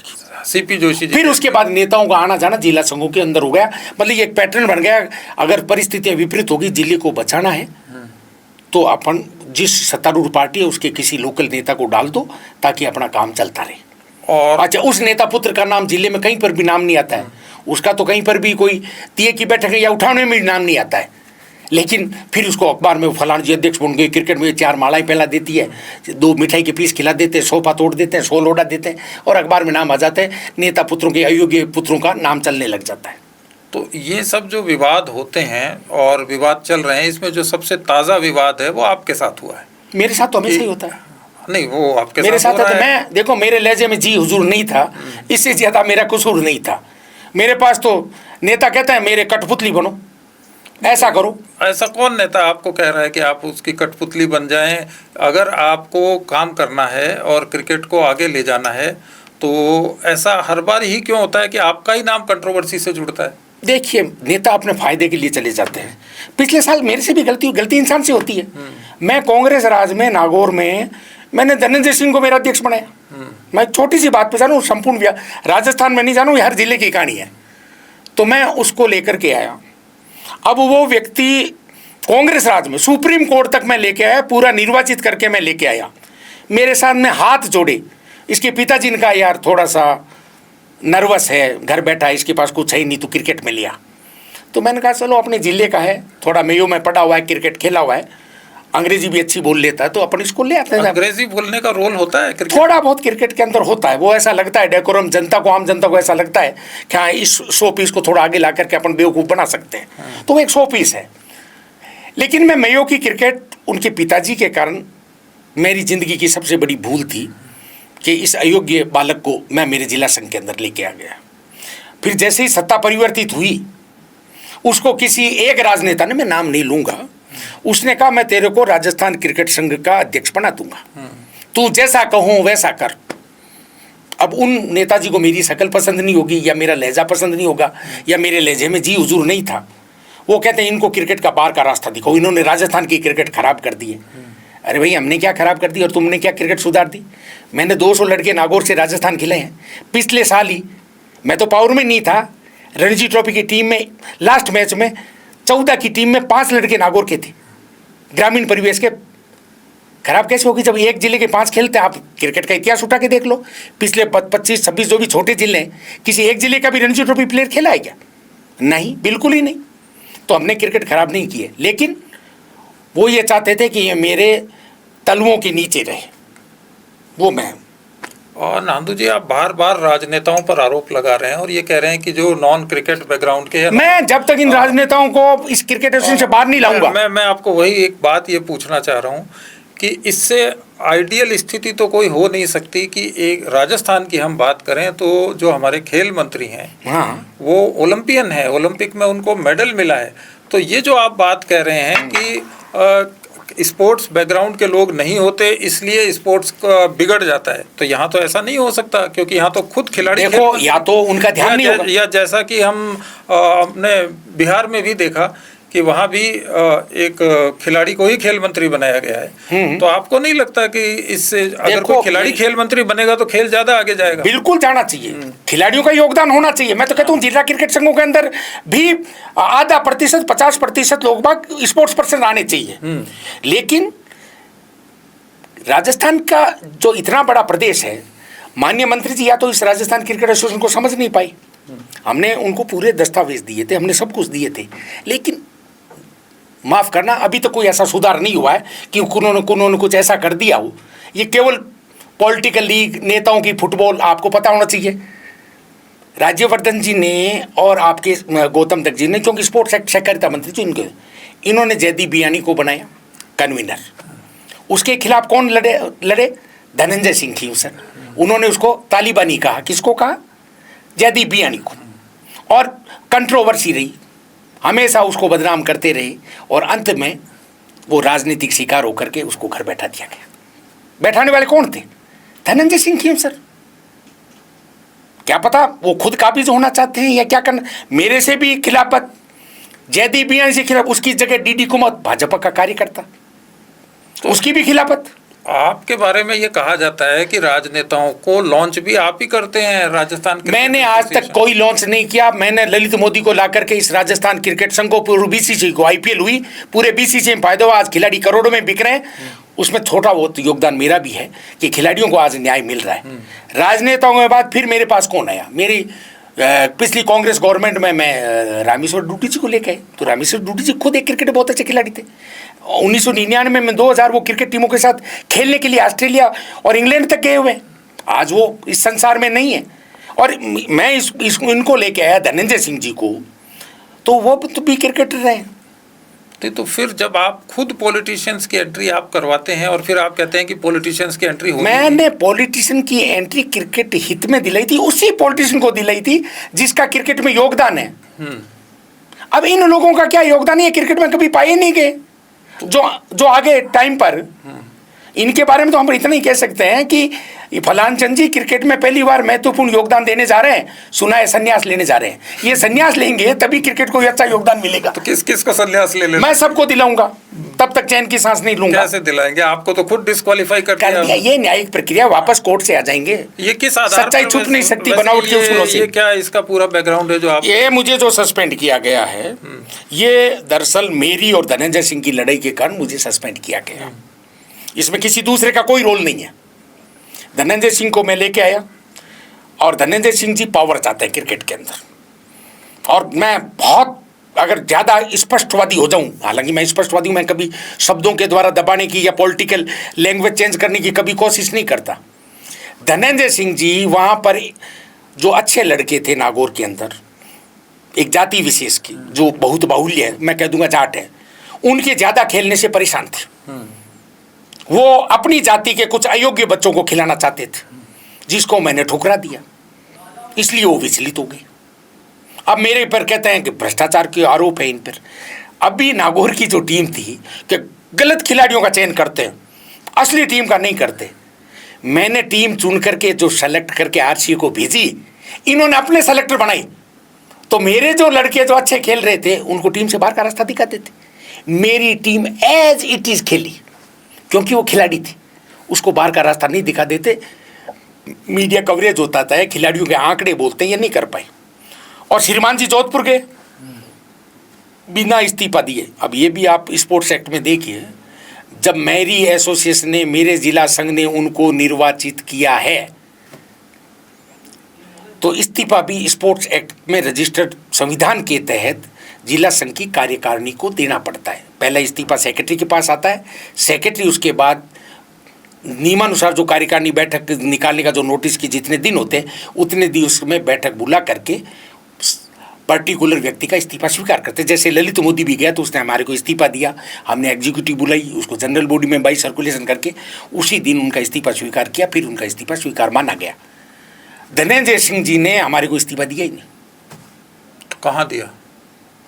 जी, फिर उसके बाद नेताओं का आना जाना जिला संघों के अंदर हो गया। मतलब ये एक पैटर्न बन गया। अगर परिस्थितियां विपरीत होगी, जिले को बचाना है, तो अपन जिस सत्तारूढ़ पार्टी है उसके किसी लोकल नेता को डाल दो ताकि अपना काम चलता रहे। और अच्छा, उस नेता पुत्र का नाम जिले में कहीं पर भी नाम नहीं आता है, उसका तो कहीं पर भी कोई तिये की बैठक या उठाने में भी नाम नहीं आता है। लेकिन फिर उसको अखबार में फलाना जी अध्यक्ष बन गए, क्रिकेट में 4 मालाएं पहला देती है, 2 मिठाई के पीस खिला देते हैं, सोफा तोड़ देते हैं, 100 लोड़ा देते हैं, और अखबार में नाम आ जाता है। नेता पुत्रों के, अयोग्य पुत्रों का नाम चलने लग जाता है। तो ये सब जो विवाद होते हैं और विवाद चल रहे हैं, इसमें जो सबसे ताज़ा विवाद है वो आपके साथ हुआ है। मेरे साथ तो हमेशा ही होता है। नहीं, वो आपके मेरे साथ हो रहा है तो मैं देखो, मेरे लहजे में जी हुजूर नहीं था, इससे ज़्यादा मेरा कसूर नहीं था। मेरे पास तो नेता कहता है मेरे कठपुतली बनो, ऐसा करो। ऐसा कौन नेता आपको कह रहा है कि आप उसकी कठपुतली बन जाएं? अगर आपको काम करना है और क्रिकेट को आगे ले जाना है, तो ऐसा हर बार ही क्यों होता है कि आपका ही नाम कंट्रोवर्सी से जुड़ता है? देखिए, नेता अपने फायदे के लिए चले जाते हैं। पिछले साल मेरे से भी गलती इंसान से होती है। मैं कांग्रेस राज में नागौर में मैंने धनंजय सिंह को मेरा अध्यक्ष बनाया। मैं छोटी सी बात पे जानूँ, संपूर्ण राजस्थान में नहीं जानूँ, हर जिले की कहानी है। तो मैं उसको लेकर के आया। अब वो व्यक्ति कांग्रेस राज में सुप्रीम कोर्ट तक मैं लेके आया, पूरा निर्वाचित करके मैं लेके आया। मेरे साथ में हाथ जोड़े। इसके पिताजी ने कहा यार थोड़ा सा नर्वस है, घर बैठा है, इसके पास कुछ है ही नहीं, तो क्रिकेट में लिया। तो मैंने कहा चलो अपने ज़िले का है, थोड़ा मेयो में पढ़ा हुआ है, क्रिकेट खेला हुआ है, अंग्रेजी भी अच्छी बोल लेता है, तो अपन इसको ले आते हैं। अंग्रेजी बोलने का रोल होता है क्रिकेट? थोड़ा बहुत क्रिकेट के अंदर होता है। वो ऐसा लगता है डेकोरम, जनता को, आम जनता को ऐसा लगता है कि हाँ इस शो पीस को थोड़ा आगे ला करके अपन बेवकूफ़ बना सकते हैं, तो वो एक शो पीस है। लेकिन मैं मेयो की क्रिकेट उनके पिताजी के कारण, मेरी ज़िंदगी की सबसे बड़ी भूल थी कि इस अयोग्य बालक को मैं मेरे जिला संघ के अंदर लेके आ गया। फिर जैसे ही सत्ता परिवर्तित हुई, उसको किसी एक राजनेता ने, मैं नाम नहीं लूँगा, उसने कहा मैं तेरे को राजस्थान क्रिकेट संघ का अध्यक्ष बना दूंगा, तू जैसा कहूँ वैसा कर। अब उन नेताजी को मेरी शक्ल पसंद नहीं होगी, या मेरा लहजा पसंद नहीं होगा, या मेरे लहजे में जी हुजूर नहीं था, वो कहते हैं इनको क्रिकेट का बाहर का रास्ता दिखाओ, इन्होंने राजस्थान की क्रिकेट खराब कर दी है। अरे भाई, हमने क्या खराब कर दी और तुमने क्या क्रिकेट सुधार दी? मैंने 200 लड़के नागौर से राजस्थान खिलाए हैं पिछले साल ही। मैं तो पावर में नहीं था, रणजी ट्रॉफी की टीम में लास्ट मैच में 14 की टीम में 5 लड़के नागौर के थे, ग्रामीण परिवेश के। खराब कैसे होगी जब एक जिले के 5 खेलते हैं? आप क्रिकेट का इतिहास उठा के देख लो, पिछले 25-26 जो भी छोटे जिले हैं, किसी एक जिले का भी रणजी ट्रॉफी प्लेयर खेला है क्या? नहीं, बिल्कुल ही नहीं। तो हमने क्रिकेट खराब नहीं की है, लेकिन वो ये चाहते थे कि ये मेरे तलवों के नीचे रहे, वो मैं। और नांदू जी, आप बार बार राजनेताओं पर आरोप लगा रहे हैं और ये कह रहे हैं कि जो नॉन क्रिकेट बैकग्राउंड के हैं, मैं जब तक इन राजनेताओं को इस क्रिकेट एसोसिएशन से बाहर नहीं लाऊंगा। मैं आपको वही एक बात ये पूछना चाह रहा हूँ कि इससे आइडियल स्थिति तो कोई हो नहीं सकती कि एक राजस्थान की हम बात करें तो जो हमारे खेल मंत्री हैं, हाँ, वो ओलंपियन है, ओलंपिक में उनको मेडल मिला है। तो ये जो आप बात कह रहे हैं कि स्पोर्ट्स बैकग्राउंड के लोग नहीं होते इसलिए स्पोर्ट्स का बिगड़ जाता है, तो यहाँ तो ऐसा नहीं हो सकता, क्योंकि यहाँ तो खुद खिलाड़ी देखो, या तो उनका ध्यान नहीं होगा, या जैसा कि हम अपने बिहार में भी देखा कि वहाँ भी एक खिलाड़ी को ही खेल मंत्री बनाया गया है। तो आपको नहीं लगता कि इससे अगर कोई खिलाड़ी खेल मंत्री बनेगा तो खेल ज्यादा आगे जाएगा? बिल्कुल जाना चाहिए, खिलाड़ियों का योगदान होना चाहिए। मैं तो कहता हूँ जिला क्रिकेट संघों के अंदर भी आधा प्रतिशत 50% लोग बाग स्पोर्ट्स पर्सन आने चाहिए। लेकिन राजस्थान का जो इतना बड़ा प्रदेश है, माननीय मंत्री जी या तो इस राजस्थान क्रिकेट एसोसिएशन को समझ नहीं पाई। हमने उनको पूरे दस्तावेज दिए थे, हमने सब कुछ दिए थे, लेकिन माफ़ करना, अभी तक कोई ऐसा सुधार नहीं हुआ है कि उन्होंने कुछ ऐसा कर दिया हो। ये केवल पॉलिटिकल लीग, नेताओं की फुटबॉल, आपको पता होना चाहिए। राज्यवर्धन जी ने और आपके गौतम दत्त जी ने, क्योंकि स्पोर्ट्स सहकारिता मंत्री जो इन्होंने जयदीप बियानी को बनाया कन्वीनर। उसके खिलाफ कौन लड़े? धनंजय सिंह थी सर। उन्होंने उसको तालिबानी कहा। किसको कहा? जयदीप बियानी को। और कंट्रोवर्सी रही, हमेशा उसको बदनाम करते रहे, और अंत में वो राजनीतिक शिकार होकर के उसको घर बैठा दिया गया। बैठाने वाले कौन थे? धनंजय सिंह थी सर। क्या पता वो खुद काबिज होना चाहते हैं या क्या करना। मेरे से भी खिलाफत, जयदीप बियानी से खिलाफ, उसकी जगह डीडी कुमार भाजपा का कार्यकर्ता, तो उसकी भी खिलाफत। आपके बारे में ये कहा जाता है कि राजनेताओं को लॉन्च भी आप ही करते हैं राजस्थान क्रिकेट। मैंने आज तक कोई लॉन्च नहीं किया। मैंने ललित मोदी को ला करके इस राजस्थान क्रिकेट संघ को, पूरे बीसीसीआई को, आईपीएल हुई, पूरे बीसीसीआई में फायदा हुआ, आज खिलाड़ी करोड़ों में बिक रहे हैं। उसमें थोड़ा बहुत योगदान मेरा भी है कि खिलाड़ियों को आज न्याय मिल रहा है। राजनेताओं के बाद फिर मेरे पास कौन आया? मेरी पिछली कांग्रेस गवर्नमेंट में मैं रामेश्वर डूटी जी को लेके आए। तो रामेश्वर डूटी जी खुद एक क्रिकेट बहुत अच्छे खिलाड़ी थे। 1999 में 2000 वो क्रिकेट टीमों के साथ खेलने के लिए ऑस्ट्रेलिया और इंग्लैंड तक गए हुए। आज वो इस संसार में नहीं है। और मैं इनको लेके आया धनंजय सिंह जी को, तो वो तो भी क्रिकेटर रहे। तो फिर जब आप खुद पॉलिटिशियंस की एंट्री आप करवाते हैं और फिर आप कहते हैं कि पॉलिटिशियंस की एंट्री होगी, मैंने पॉलिटिशियन की एंट्री क्रिकेट हित में दिलाई थी, उसी पॉलिटिशियन को दिलाई थी जिसका क्रिकेट में योगदान है। अब इन लोगों का क्या योगदान है, क्रिकेट में कभी पाए नहीं गए। जो आगे टाइम पर, इनके बारे में तो हम इतना ही कह सकते हैं कि फलान चंद जी क्रिकेट में पहली बार महत्वपूर्ण योगदान देने जा रहे हैं, सुना है संन्यास लेने जा रहे हैं। ये संन्यास लेंगे तभी क्रिकेट को अच्छा योगदान मिलेगा। तो किस को संन्यास ले लेना? मैं सबको दिलाऊंगा, तब तक चैन की सांस नहीं लूंगा। कैसे दिलाएंगे? आपको तो खुद डिस्क्वालीफाई कर दिया। ये न्यायिक प्रक्रिया, वापस कोर्ट से आ जाएंगे। ये किस आधार पर? सच्चाई छुप नहीं सकती बनावट के उसूलों से। ये क्या इसका पूरा बैकग्राउंड है जो आप? ये मुझे जो सस्पेंड किया गया है, ये दरअसल मेरी और धनंजय सिंह की लड़ाई के कारण मुझे सस्पेंड किया गया। इसमें किसी दूसरे का कोई रोल नहीं है। धनंजय सिंह को मैं लेके आया और धनंजय सिंह जी पावर चाहते हैं क्रिकेट के अंदर, और मैं बहुत अगर ज़्यादा स्पष्टवादी हो जाऊं, हालांकि मैं स्पष्टवादी हूं, मैं कभी शब्दों के द्वारा दबाने की या पॉलिटिकल लैंग्वेज चेंज करने की कभी कोशिश नहीं करता। धनंजय सिंह जी वहाँ पर जो अच्छे लड़के थे नागौर के अंदर, एक जाति विशेष की जो बहुत बाहुल्य है, मैं कह दूंगा जाट है, उनके ज़्यादा खेलने से परेशान थे। वो अपनी जाति के कुछ अयोग्य बच्चों को खिलाना चाहते थे, जिसको मैंने ठुकरा दिया, इसलिए वो विचलित हो गए। अब मेरे पर कहते हैं कि भ्रष्टाचार के आरोप है इन पर। अभी नागौर की जो टीम थी कि गलत खिलाड़ियों का चयन करते हैं, असली टीम का नहीं करते। मैंने टीम चुन करके जो सेलेक्ट करके आरसीए को भेजी, इन्होंने अपने सेलेक्टर बनाई, तो मेरे जो लड़के जो अच्छे खेल रहे थे उनको टीम से बाहर का रास्ता दिखाते थे। मेरी टीम एज इट इज खेली क्योंकि वो खिलाड़ी थी, उसको बाहर का रास्ता नहीं दिखा देते। मीडिया कवरेज होता था, खिलाड़ियों के आंकड़े बोलते हैं, ये नहीं कर पाए। और श्रीमान जी जोधपुर गए बिना इस्तीफा दिए। अब ये भी आप स्पोर्ट्स एक्ट में देखिए, जब मेरी एसोसिएशन ने, मेरे जिला संघ ने उनको निर्वाचित किया है तो इस्तीफा भी स्पोर्ट्स एक्ट में रजिस्टर्ड संविधान के तहत जिला संघ की कार्यकारिणी को देना पड़ता है। पहला इस्तीफा सेक्रेटरी के पास आता है, सेक्रेटरी उसके बाद नियमानुसार जो कार्यकारिणी बैठक निकालने का जो नोटिस की जितने दिन होते हैं उतने दिन उसमें बैठक बुला करके पर्टिकुलर व्यक्ति का इस्तीफा स्वीकार करते। जैसे ललित मोदी भी गया तो उसने हमारे को इस्तीफा दिया, हमने एग्जीक्यूटिव बुलाई, उसको जनरल बॉडी में बाई सर्कुलेशन करके उसी दिन उनका इस्तीफा स्वीकार किया, फिर उनका इस्तीफा स्वीकार माना गया। धनंजय सिंह जी ने हमारे को इस्तीफा दिया ही नहीं। तो कहाँ दिया?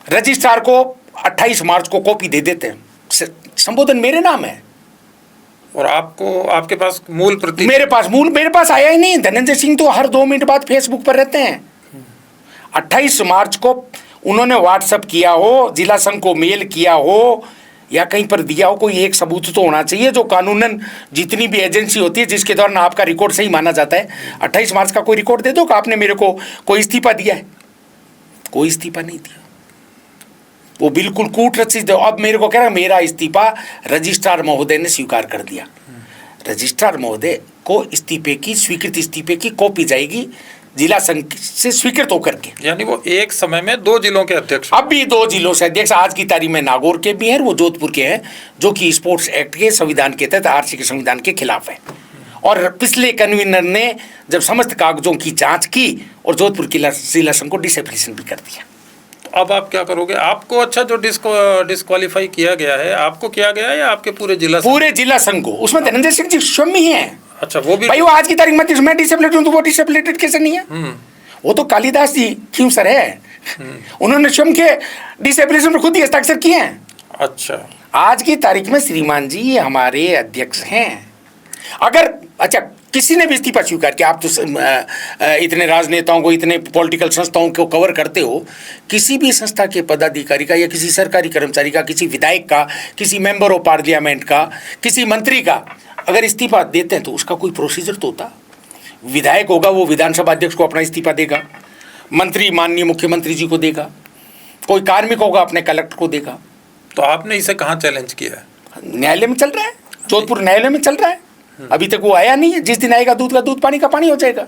रजिस्ट्रार को 28 मार्च को कॉपी दे देते हैं, संबोधन मेरे नाम है। और आपको, आपके पास मूल प्रति? मेरे पास आया ही नहीं। धनंजय सिंह तो हर 2 मिनट बाद फेसबुक पर रहते हैं। 28 मार्च को उन्होंने व्हाट्सएप किया हो, जिला संघ को मेल किया हो या कहीं पर दिया हो, कोई एक सबूत तो होना चाहिए जो कानूनन जितनी भी एजेंसी होती है जिसके दौरान आपका रिकॉर्ड सही माना जाता है। 28 मार्च का कोई रिकॉर्ड दे दो कि आपने मेरे को कोई इस्तीफा दिया है। कोई इस्तीफा नहीं दिया, वो बिल्कुल कूट रचित। अब मेरे को कह रहा मेरा इस्तीफा रजिस्ट्रार महोदय ने स्वीकार कर दिया। रजिस्ट्रार महोदय को इस्तीफे की, स्वीकृत इस्तीफे की कॉपी जाएगी जिला संघ से स्वीकृत होकर के। यानी वो एक समय में 2 जिलों के अध्यक्ष, अब भी 2 जिलों से अध्यक्ष आज की तारीख में नागौर के भी हैं, वो जोधपुर के हैं, जो कि स्पोर्ट्स एक्ट के संविधान के तहत आरसी के संविधान के खिलाफ है। और पिछले कन्वीनर ने जब समस्त कागजों की जांच की और जोधपुर की जिला संघ को डिसएफिलिएशन भी कर दिया। तो अब आप क्या करोगे? आपको अच्छा जो डिस्क्वालीफाई किया गया है, आपको किया गया है या आपके पूरे जिला संघ? पूरे जिला संघ को। उसमें धनंजय सिंह जी स्वयं ही हैं। अच्छा, वो भी भाई वो आज की तारीख में मैं डिसेबिलिटेड हूं तो वो डिसेबिलिटेड कैसे नहीं है? वो तो कालिदास जी क्यों सर है, उन्होंने स्वयं के डिसेबिलिटेशन पर खुद ही हस्ताक्षर किए हैं। अच्छा, आज की तारीख में श्रीमान जी हमारे अध्यक्ष हैं। अगर अच्छा किसी ने भी इस्तीफा स्वीकार किया, आप तो इतने राजनेताओं को, इतने पॉलिटिकल संस्थाओं को कवर करते हो, किसी भी संस्था के पदाधिकारी का या किसी सरकारी कर्मचारी का, किसी विधायक का, किसी मेंबर ऑफ पार्लियामेंट का, किसी मंत्री का अगर इस्तीफा देते हैं तो उसका कोई प्रोसीजर तो होता। विधायक होगा वो विधानसभा अध्यक्ष को अपना इस्तीफा देगा, मंत्री माननीय मुख्यमंत्री जी को देगा, कोई कार्मिक होगा अपने कलेक्टर को देगा। तो आपने इसे कहाँ चैलेंज किया है? न्यायालय में चल रहा है, जोधपुर न्यायालय में चल रहा है, अभी तक वो आया नहीं है। जिस दिन आएगा दूध का दूध, पानी का पानी हो जाएगा।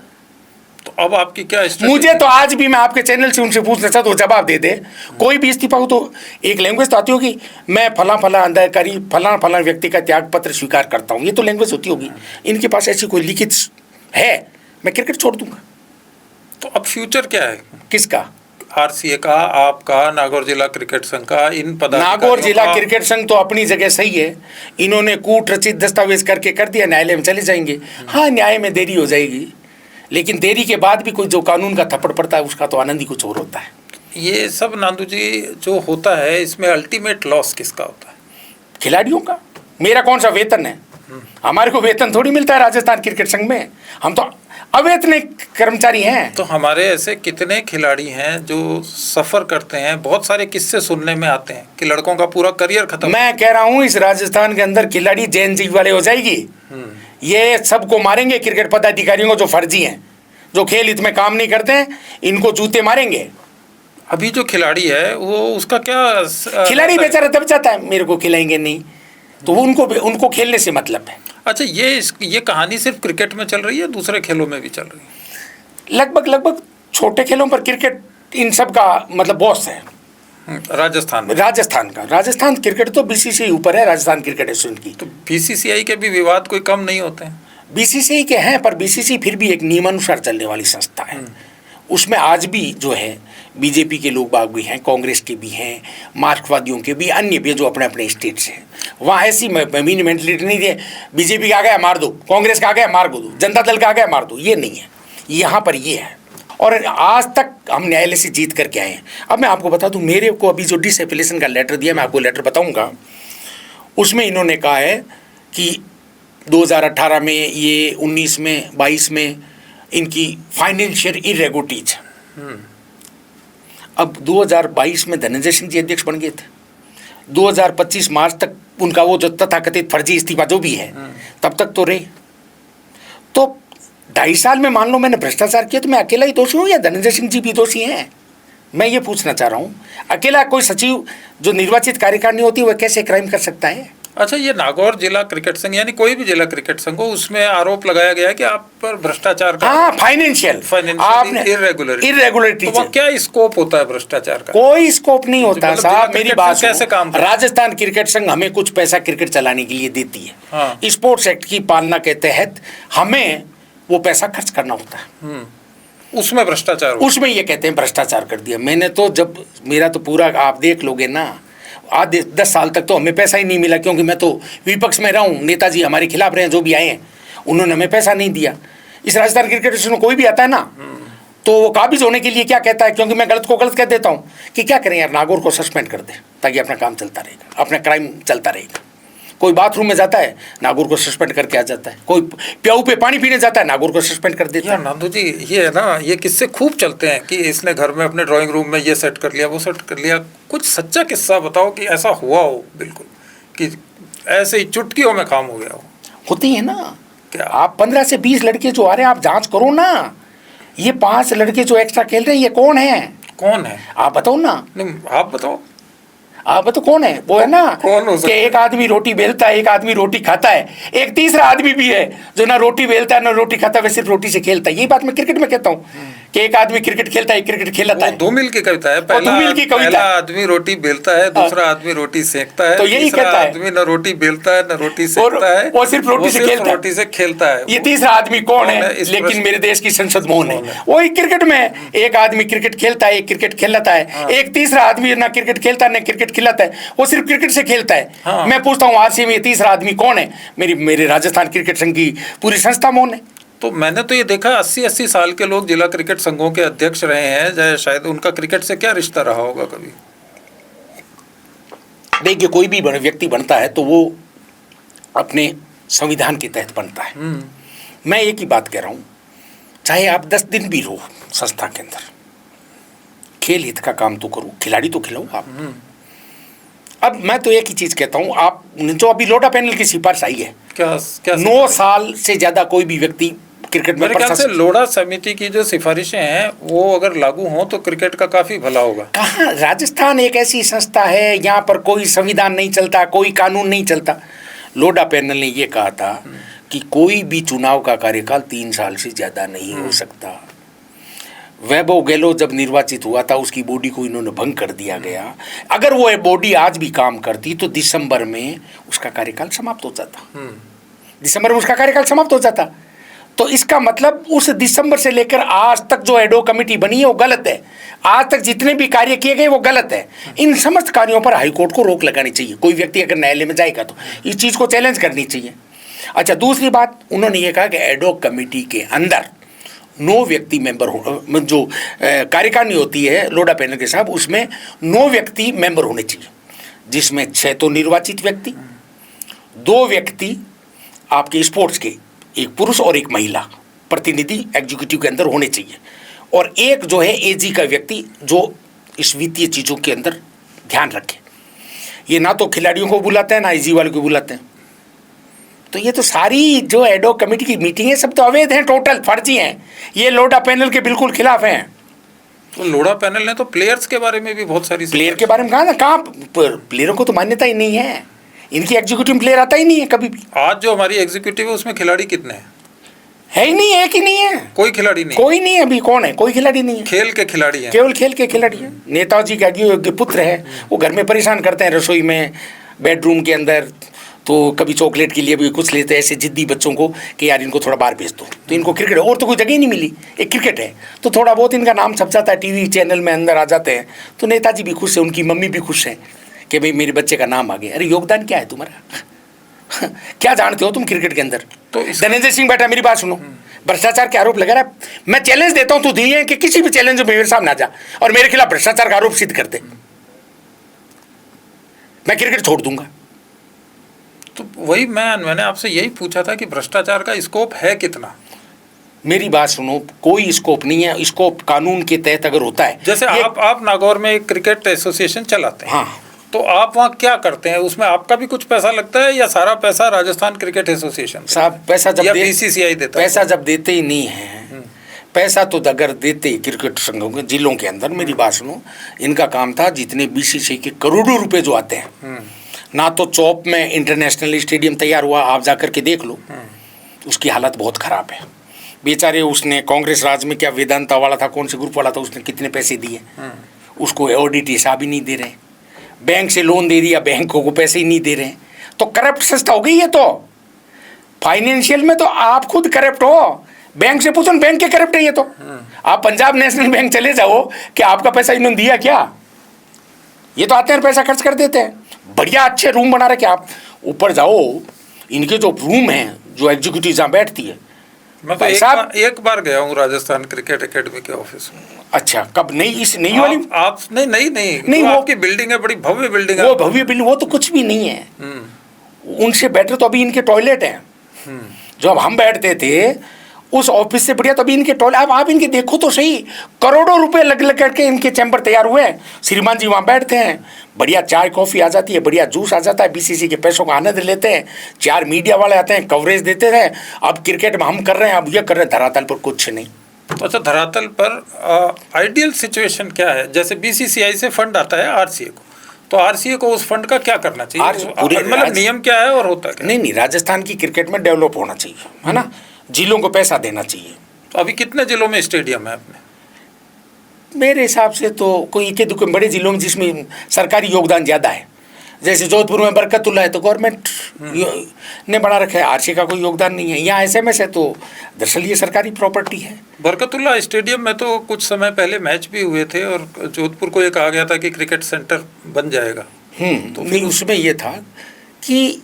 तो अब आपकी क्या स्ट्रेटजी? मुझे तो आज भी, मैं आपके चैनल से उनसे पूछना चाहता हूँ, जवाब दे दे। कोई भी इस्तीफा हो तो एक लैंग्वेज तो आती होगी, मैं फला अधिकारी फला व्यक्ति का त्याग पत्र स्वीकार करता हूँ, ये तो लैंग्वेज होती होगी। इनके पास ऐसी कोई लिखित है? मैं क्रिकेट छोड़ दूंगा। तो अब फ्यूचर क्या है किसका? आरसीए का, आपका, नागौर जिला क्रिकेट संघ का, इन पदाधिकारियों का? नागौर जिला क्रिकेट संघ तो अपनी जगह सही है, इन्होंने कूट रचित दस्तावेज करके कर दिया, न्यायालय में चले जाएंगे। हाँ, न्याय में देरी हो जाएगी, लेकिन देरी के बाद भी कोई जो कानून का थप्पड़ पड़ता है उसका तो आनंद ही कुछ और होता है। ये सब नांदू जी जो होता है, इसमें अल्टीमेट लॉस किसका होता है? खिलाड़ियों का। मेरा कौन सा वेतन है? हमारे को वेतन थोड़ी मिलता है राजस्थान क्रिकेट संघ में, हम तो अवेतन कर्मचारी हैं। तो हमारे ऐसे कितने खिलाड़ी हैं जो सफ़र करते हैं? बहुत सारे किस्से सुनने में आते हैं कि लड़कों का पूरा करियर खत्म। मैं कह रहा हूँ इस राजस्थान के अंदर खिलाड़ी जैन जी वाले हो जाएगी। ये सबको मारेंगे, क्रिकेट पदाधिकारियों को जो फर्जी हैं, जो खेल हित में काम नहीं करते हैं, इनको जूते मारेंगे। अभी जो खिलाड़ी है वो उसका क्या? खिलाड़ी बेचारा दब जाता है, मेरे को खिलाएंगे नहीं, तो वो उनको खेलने से मतलब है। अच्छा, ये कहानी सिर्फ क्रिकेट में चल रही है, दूसरे खेलों में भी चल रही है? लगभग छोटे खेलों पर क्रिकेट इन सब का मतलब बॉस है। राजस्थान क्रिकेट तो बीसीसीआई ऊपर है, राजस्थान क्रिकेट एसोसिएशन की। तो बीसीसीआई के भी विवाद कोई कम नहीं होते हैं? बीसीसीआई के हैं, पर बीसीसीआई फिर भी एक नियमानुसार चलने वाली संस्था है। उसमें आज भी जो है बीजेपी के लोग बाग भी हैं, कांग्रेस के भी हैं, मार्क्सवादियों के भी, अन्य भी जो अपने अपने स्टेट से हैं। वहाँ ऐसी मेंटलिटी नहीं है बीजेपी का आ गया मार दो, कांग्रेस का आ गया मार दो, जनता दल का आ गया मार दो, ये नहीं है। यहाँ पर ये है, और आज तक हम न्यायालय से जीत करके आए हैं। अब मैं आपको बता दूं, मेरे को अभी जो डिसएफिलिएशन का लेटर दिया, मैं आपको लेटर बताऊंगा, उसमें इन्होंने कहा है कि 2018 में, ये 19 में, 22 में इनकी फाइनेंशियल इरेगुलरिटीज। अब 2022 में धनंजय सिंह जी अध्यक्ष बन गए थे, 2025 मार्च तक उनका वो जो तथाकथित फर्जी इस्तीफा जो भी है तब तक तो रहे। तो 2.5 साल में मान लो मैंने भ्रष्टाचार किया तो मैं अकेला ही दोषी हूँ या धनंजय सिंह जी भी दोषी हैं? मैं ये पूछना चाह रहा हूँ। अकेला कोई सचिव जो निर्वाचित कार्यकारिणी होती है वह कैसे क्राइम कर सकता है? अच्छा, ये नागौर जिला क्रिकेट संघ यानी कोई भी जिला क्रिकेट संघ हो, उसमें आरोप लगाया गया है कि आप पर भ्रष्टाचार का, हाँ, फाइनेंशियल इरेगुलरिटी। तो क्या स्कोप होता है भ्रष्टाचार का? कोई स्कोप नहीं होता साहब, मेरी बात कैसे काम सुनो। राजस्थान क्रिकेट संघ हमें कुछ पैसा क्रिकेट चलाने के लिए देती है। हाँ। स्पोर्ट्स एक्ट की पालना के तहत हमें वो पैसा खर्च करना होता है। उसमें भ्रष्टाचार, उसमें ये कहते हैं भ्रष्टाचार कर दिया। मैंने तो जब मेरा तो पूरा आप देख लोगे ना, आज 10 साल तक तो हमें पैसा ही नहीं मिला, क्योंकि मैं तो विपक्ष में रहा हूँ। नेताजी हमारे खिलाफ रहे हैं, जो भी आए हैं उन्होंने हमें पैसा नहीं दिया। इस राजस्थान क्रिकेट में कोई भी आता है ना तो वो काबिज होने के लिए क्या कहता है, क्योंकि मैं गलत को गलत कह देता हूँ, कि क्या करें यार, नागौर को सस्पेंड कर दे ताकि अपना काम चलता रहेगा, अपना क्राइम चलता रहेगा। कोई बाथरूम में जाता है, नागौर को सस्पेंड करके आ जाता है। कोई प्याऊ पे पानी पीने जाता है, नागौर को सस्पेंड कर देता है। नांदू जी, ये है ना, ये किस्से खूब चलते हैं कि इसने घर में अपने ड्राइंग रूम में ये सेट कर लिया, वो सेट कर लिया। कुछ सच्चा किस्सा बताओ कि ऐसा हुआ हो बिल्कुल, कि ऐसे ही चुटकियों में काम हो गया हो। होती है ना, क्या आप 15 से 20 लड़के जो आ रहे हैं, आप जांच करो ना। ये 5 लड़के जो एक्स्ट्रा खेल रहे हैं, ये कौन है? कौन है आप बताओ ना। नहीं, आप बताओ। आप तो कौन है? वो है ना कौन हो सकता कि एक आदमी रोटी बेलता है, एक आदमी रोटी खाता है, एक तीसरा आदमी भी है जो ना रोटी बेलता है ना रोटी खाता है, वह सिर्फ रोटी से खेलता है। यही बात मैं क्रिकेट में कहता हूँ कि एक आदमी क्रिकेट खेलता है, क्रिकेट खेलता है। 2 मील की कविता है। पहला आदमी रोटी बेलता है, दूसरा आदमी रोटी सेकता है, तो यही कहता है आदमी न रोटी बेलता है न रोटी सेकता है, वो सिर्फ रोटी से खेलता है। ये तीसरा आदमी कौन है? लेकिन मेरे देश की संसद मौन है। वही क्रिकेट में एक आदमी क्रिकेट खेलता है, एक क्रिकेट खेलता है, एक तीसरा आदमी ना क्रिकेट खेलता है ना क्रिकेट खिलाता है, वो सिर्फ क्रिकेट से खेलता है। मैं पूछता हूँ आज से ये तीसरा आदमी कौन है? मेरे राजस्थान क्रिकेट संघ की पूरी संस्था मौन है। तो मैंने तो ये देखा 80-80 साल के लोग जिला क्रिकेट संघों के अध्यक्ष रहे हैं, शायद उनका क्रिकेट से क्या रिश्ता रहा होगा कभी। देखिए, कोई भी व्यक्ति बनता है तो वो अपने संविधान के तहत बनता है। मैं एक ही बात कह रहा हूँ, चाहे आप 10 दिन भी रहो संस्था के अंदर, खेल हित का काम तो करो, खिलाड़ी तो खिलाओ आप। अब मैं तो एक ही चीज कहता हूँ, आप जो अभी लोटा पैनल की सिफारिश आई है, क्या 9 साल से ज्यादा कोई भी व्यक्ति क्रिकेट में, मेरे ख्याल से लोढ़ा समिति की जो सिफारिशें हैं वो अगर लागू हों तो क्रिकेट का काफी भला होगा। कहाँ, राजस्थान एक ऐसी संस्था है यहाँ पर कोई संविधान नहीं चलता, कोई कानून नहीं चलता। लोढ़ा पैनल ने ये कहा था कि कोई भी चुनाव का कार्यकाल 3 साल से ज्यादा नहीं हो सकता। वैभव गहलोत जब निर्वाचित हुआ था, उसकी बॉडी को इन्होंने भंग कर दिया गया। अगर वो बॉडी आज भी काम करती तो दिसंबर में उसका कार्यकाल समाप्त हो जाता। दिसंबर में उसका कार्यकाल समाप्त हो जाता। तो इसका मतलब उस दिसंबर से लेकर आज तक जो एडो कमेटी बनी है वो गलत है। आज तक जितने भी कार्य किए गए वो गलत है। इन समस्त कार्यों पर हाईकोर्ट को रोक लगानी चाहिए। कोई व्यक्ति अगर न्यायालय में जाएगा तो इस चीज़ को चैलेंज करनी चाहिए। अच्छा, दूसरी बात उन्होंने ये कहा कि एडो कमेटी के अंदर 9 व्यक्ति मेंबर हो, जो कार्यकारिणी होती है लोढ़ा पैनल के साथ, उसमें 9 व्यक्ति मेंबर होने चाहिए, जिसमें 6 तो निर्वाचित व्यक्ति, 2 व्यक्ति आपके स्पोर्ट्स के, एक पुरुष और एक महिला प्रतिनिधि एग्जीक्यूटिव के अंदर होने चाहिए, और एक जो है एजी का व्यक्ति जो इस वित्तीय चीज़ों के अंदर ध्यान रखे। ये ना तो खिलाड़ियों को बुलाते हैं ना एजी वालों को बुलाते हैं। तो ये तो सारी जो एडो कमेटी की मीटिंग है सब तो अवैध हैं, टोटल फर्जी हैं। ये लोढ़ा पैनल के बिल्कुल खिलाफ हैं। तो लोढ़ा पैनल ने तो प्लेयर्स के बारे में भी बहुत सारी, प्लेयर के बारे में कहा ना, कहाँ प्लेयरों को तो मान्यता ही नहीं है। इनकी एग्जीक्यूटिव प्लेयर आता ही नहीं है कभी भी। आज जो हमारी एग्जीक्यूटिव है उसमें खिलाड़ी कितने हैं? है ही नहीं, एक ही नहीं है, कोई खिलाड़ी नहीं, कोई नहीं है अभी। कौन है? कोई खिलाड़ी नहीं है। खेल के खिलाड़ी हैं, केवल खेल के खिलाड़ी हैं। नेताजी के पुत्र है, वो घर में परेशान करते हैं, रसोई में, बेडरूम के अंदर, तो कभी चॉकलेट के लिए भी कुछ लेते हैं ऐसे जिद्दी बच्चों को कि यार इनको थोड़ा बाहर भेज दो। तो इनको क्रिकेट, और तो कोई जगह ही नहीं मिली, एक क्रिकेट है तो थोड़ा बहुत इनका नाम छप जाता है, टीवी चैनल में अंदर आ जाते हैं। तो नेताजी भी खुश है, उनकी मम्मी भी खुश है कि भाई मेरे बच्चे का नाम आ गया। अरे योगदान क्या है तुम्हारा? क्या जानते हो तुम क्रिकेट के अंदर? तो धनंजय सिंह बेटा मेरी बात सुनो, भ्रष्टाचार के आरोप लगा रहा है। मैं चैलेंज देता हूं, तू दी है कि किसी भी चैलेंज में मेरे सामने आ जा और मेरे खिलाफ भ्रष्टाचार का आरोप सिद्ध कर दे, मैं क्रिकेट छोड़ दूंगा। तो वही मैंने आपसे यही पूछा था कि भ्रष्टाचार का स्कोप है कितना। मेरी बात सुनो, कोई स्कोप नहीं है। स्कोप कानून के तहत अगर होता है, जैसे आप नागौर में एक क्रिकेट एसोसिएशन चलाते हैं, हाँ, तो आप वहाँ क्या करते हैं? उसमें आपका भी कुछ पैसा लगता है या सारा पैसा राजस्थान क्रिकेट एसोसिएशन साहब पैसा जब बीसीसीआई देता है? पैसा जब देते ही नहीं है, पैसा तो अगर देते क्रिकेट संघों के जिलों के अंदर, मेरी बात सुनो, इनका काम था जितने बीसीसीआई के करोड़ों रुपए जो आते हैं, ना तो चौप में इंटरनेशनल स्टेडियम तैयार हुआ, आप जाकर के देख लो, उसकी हालत बहुत खराब है बेचारे। उसने कांग्रेस राज में क्या वेदांता वाला था, कौन से ग्रुप वाला था, उसने कितने पैसे दिए, उसको ऑडिट हिसाब ही नहीं दे रहे। बैंक से लोन दे दिया, बैंकों को पैसे ही नहीं दे रहे। तो करप्ट संस्था हो गई है। तो फाइनेंशियल में तो आप खुद करप्ट हो। बैंक से पूछो, बैंक के करप्ट है ये तो। आप पंजाब नेशनल बैंक चले जाओ कि आपका पैसा इन्होंने दिया क्या? ये तो आते हैं पैसा खर्च कर देते हैं। बढ़िया अच्छे रूम बना रखे। आप ऊपर जाओ, इनके जो रूम हैं, जो एग्जीक्यूटिव जहाँ बैठती है, मैं तो एक बार गया हूँ राजस्थान क्रिकेट एकेडमी के ऑफिस में। अच्छा, कब? नई इस नई वाली? आप नहीं, वो आपकी बिल्डिंग है, बड़ी भव्य बिल्डिंग है। वो भव्य बिल्डिंग, वो तो कुछ भी नहीं है। उनसे बेटर तो अभी इनके टॉयलेट हैं। जो अब हम बैठते थे उस ऑफिस से बढ़िया तो अभी इनके टॉयलेट। अब आप इनके देखो तो सही, करोड़ों रुपए लग लग करके इनके चैम्बर तैयार हुए हैं। श्रीमान जी वहाँ बैठते हैं, बढ़िया चाय कॉफ़ी आ जाती है, बढ़िया जूस आ जाता है, बीसीसी के पैसों का आनंद लेते हैं। 4 मीडिया वाले आते हैं, कवरेज देते हैं। अब क्रिकेट में हम कर रहे हैं, अब ये कर रहे हैं, धरातल पर कुछ नहीं। तो अच्छा, धरातल पर आइडियल सिचुएशन क्या है? जैसे बीसीसीआई से फंड आता है आरसीए को, तो आरसीए को उस फंड का क्या करना चाहिए? मतलब नियम क्या है और होता क्या? नहीं, राजस्थान की क्रिकेट में डेवलप होना चाहिए, है ना। जिलों को पैसा देना चाहिए। तो अभी कितने जिलों में स्टेडियम है अपने? मेरे हिसाब से तो कोई एक दुख बड़े जिलों में जिसमें सरकारी योगदान ज़्यादा है, जैसे जोधपुर में बरकतुल्ला है तो गवर्नमेंट ने बना रखा है, आरसी का कोई योगदान नहीं है। यहाँ एसएमएस है तो दरअसल ये सरकारी प्रॉपर्टी है। बरकतुल्ला स्टेडियम में तो कुछ समय पहले मैच भी हुए थे और जोधपुर को ये कहा गया था कि क्रिकेट सेंटर बन जाएगा। तो नहीं, उसमें ये था कि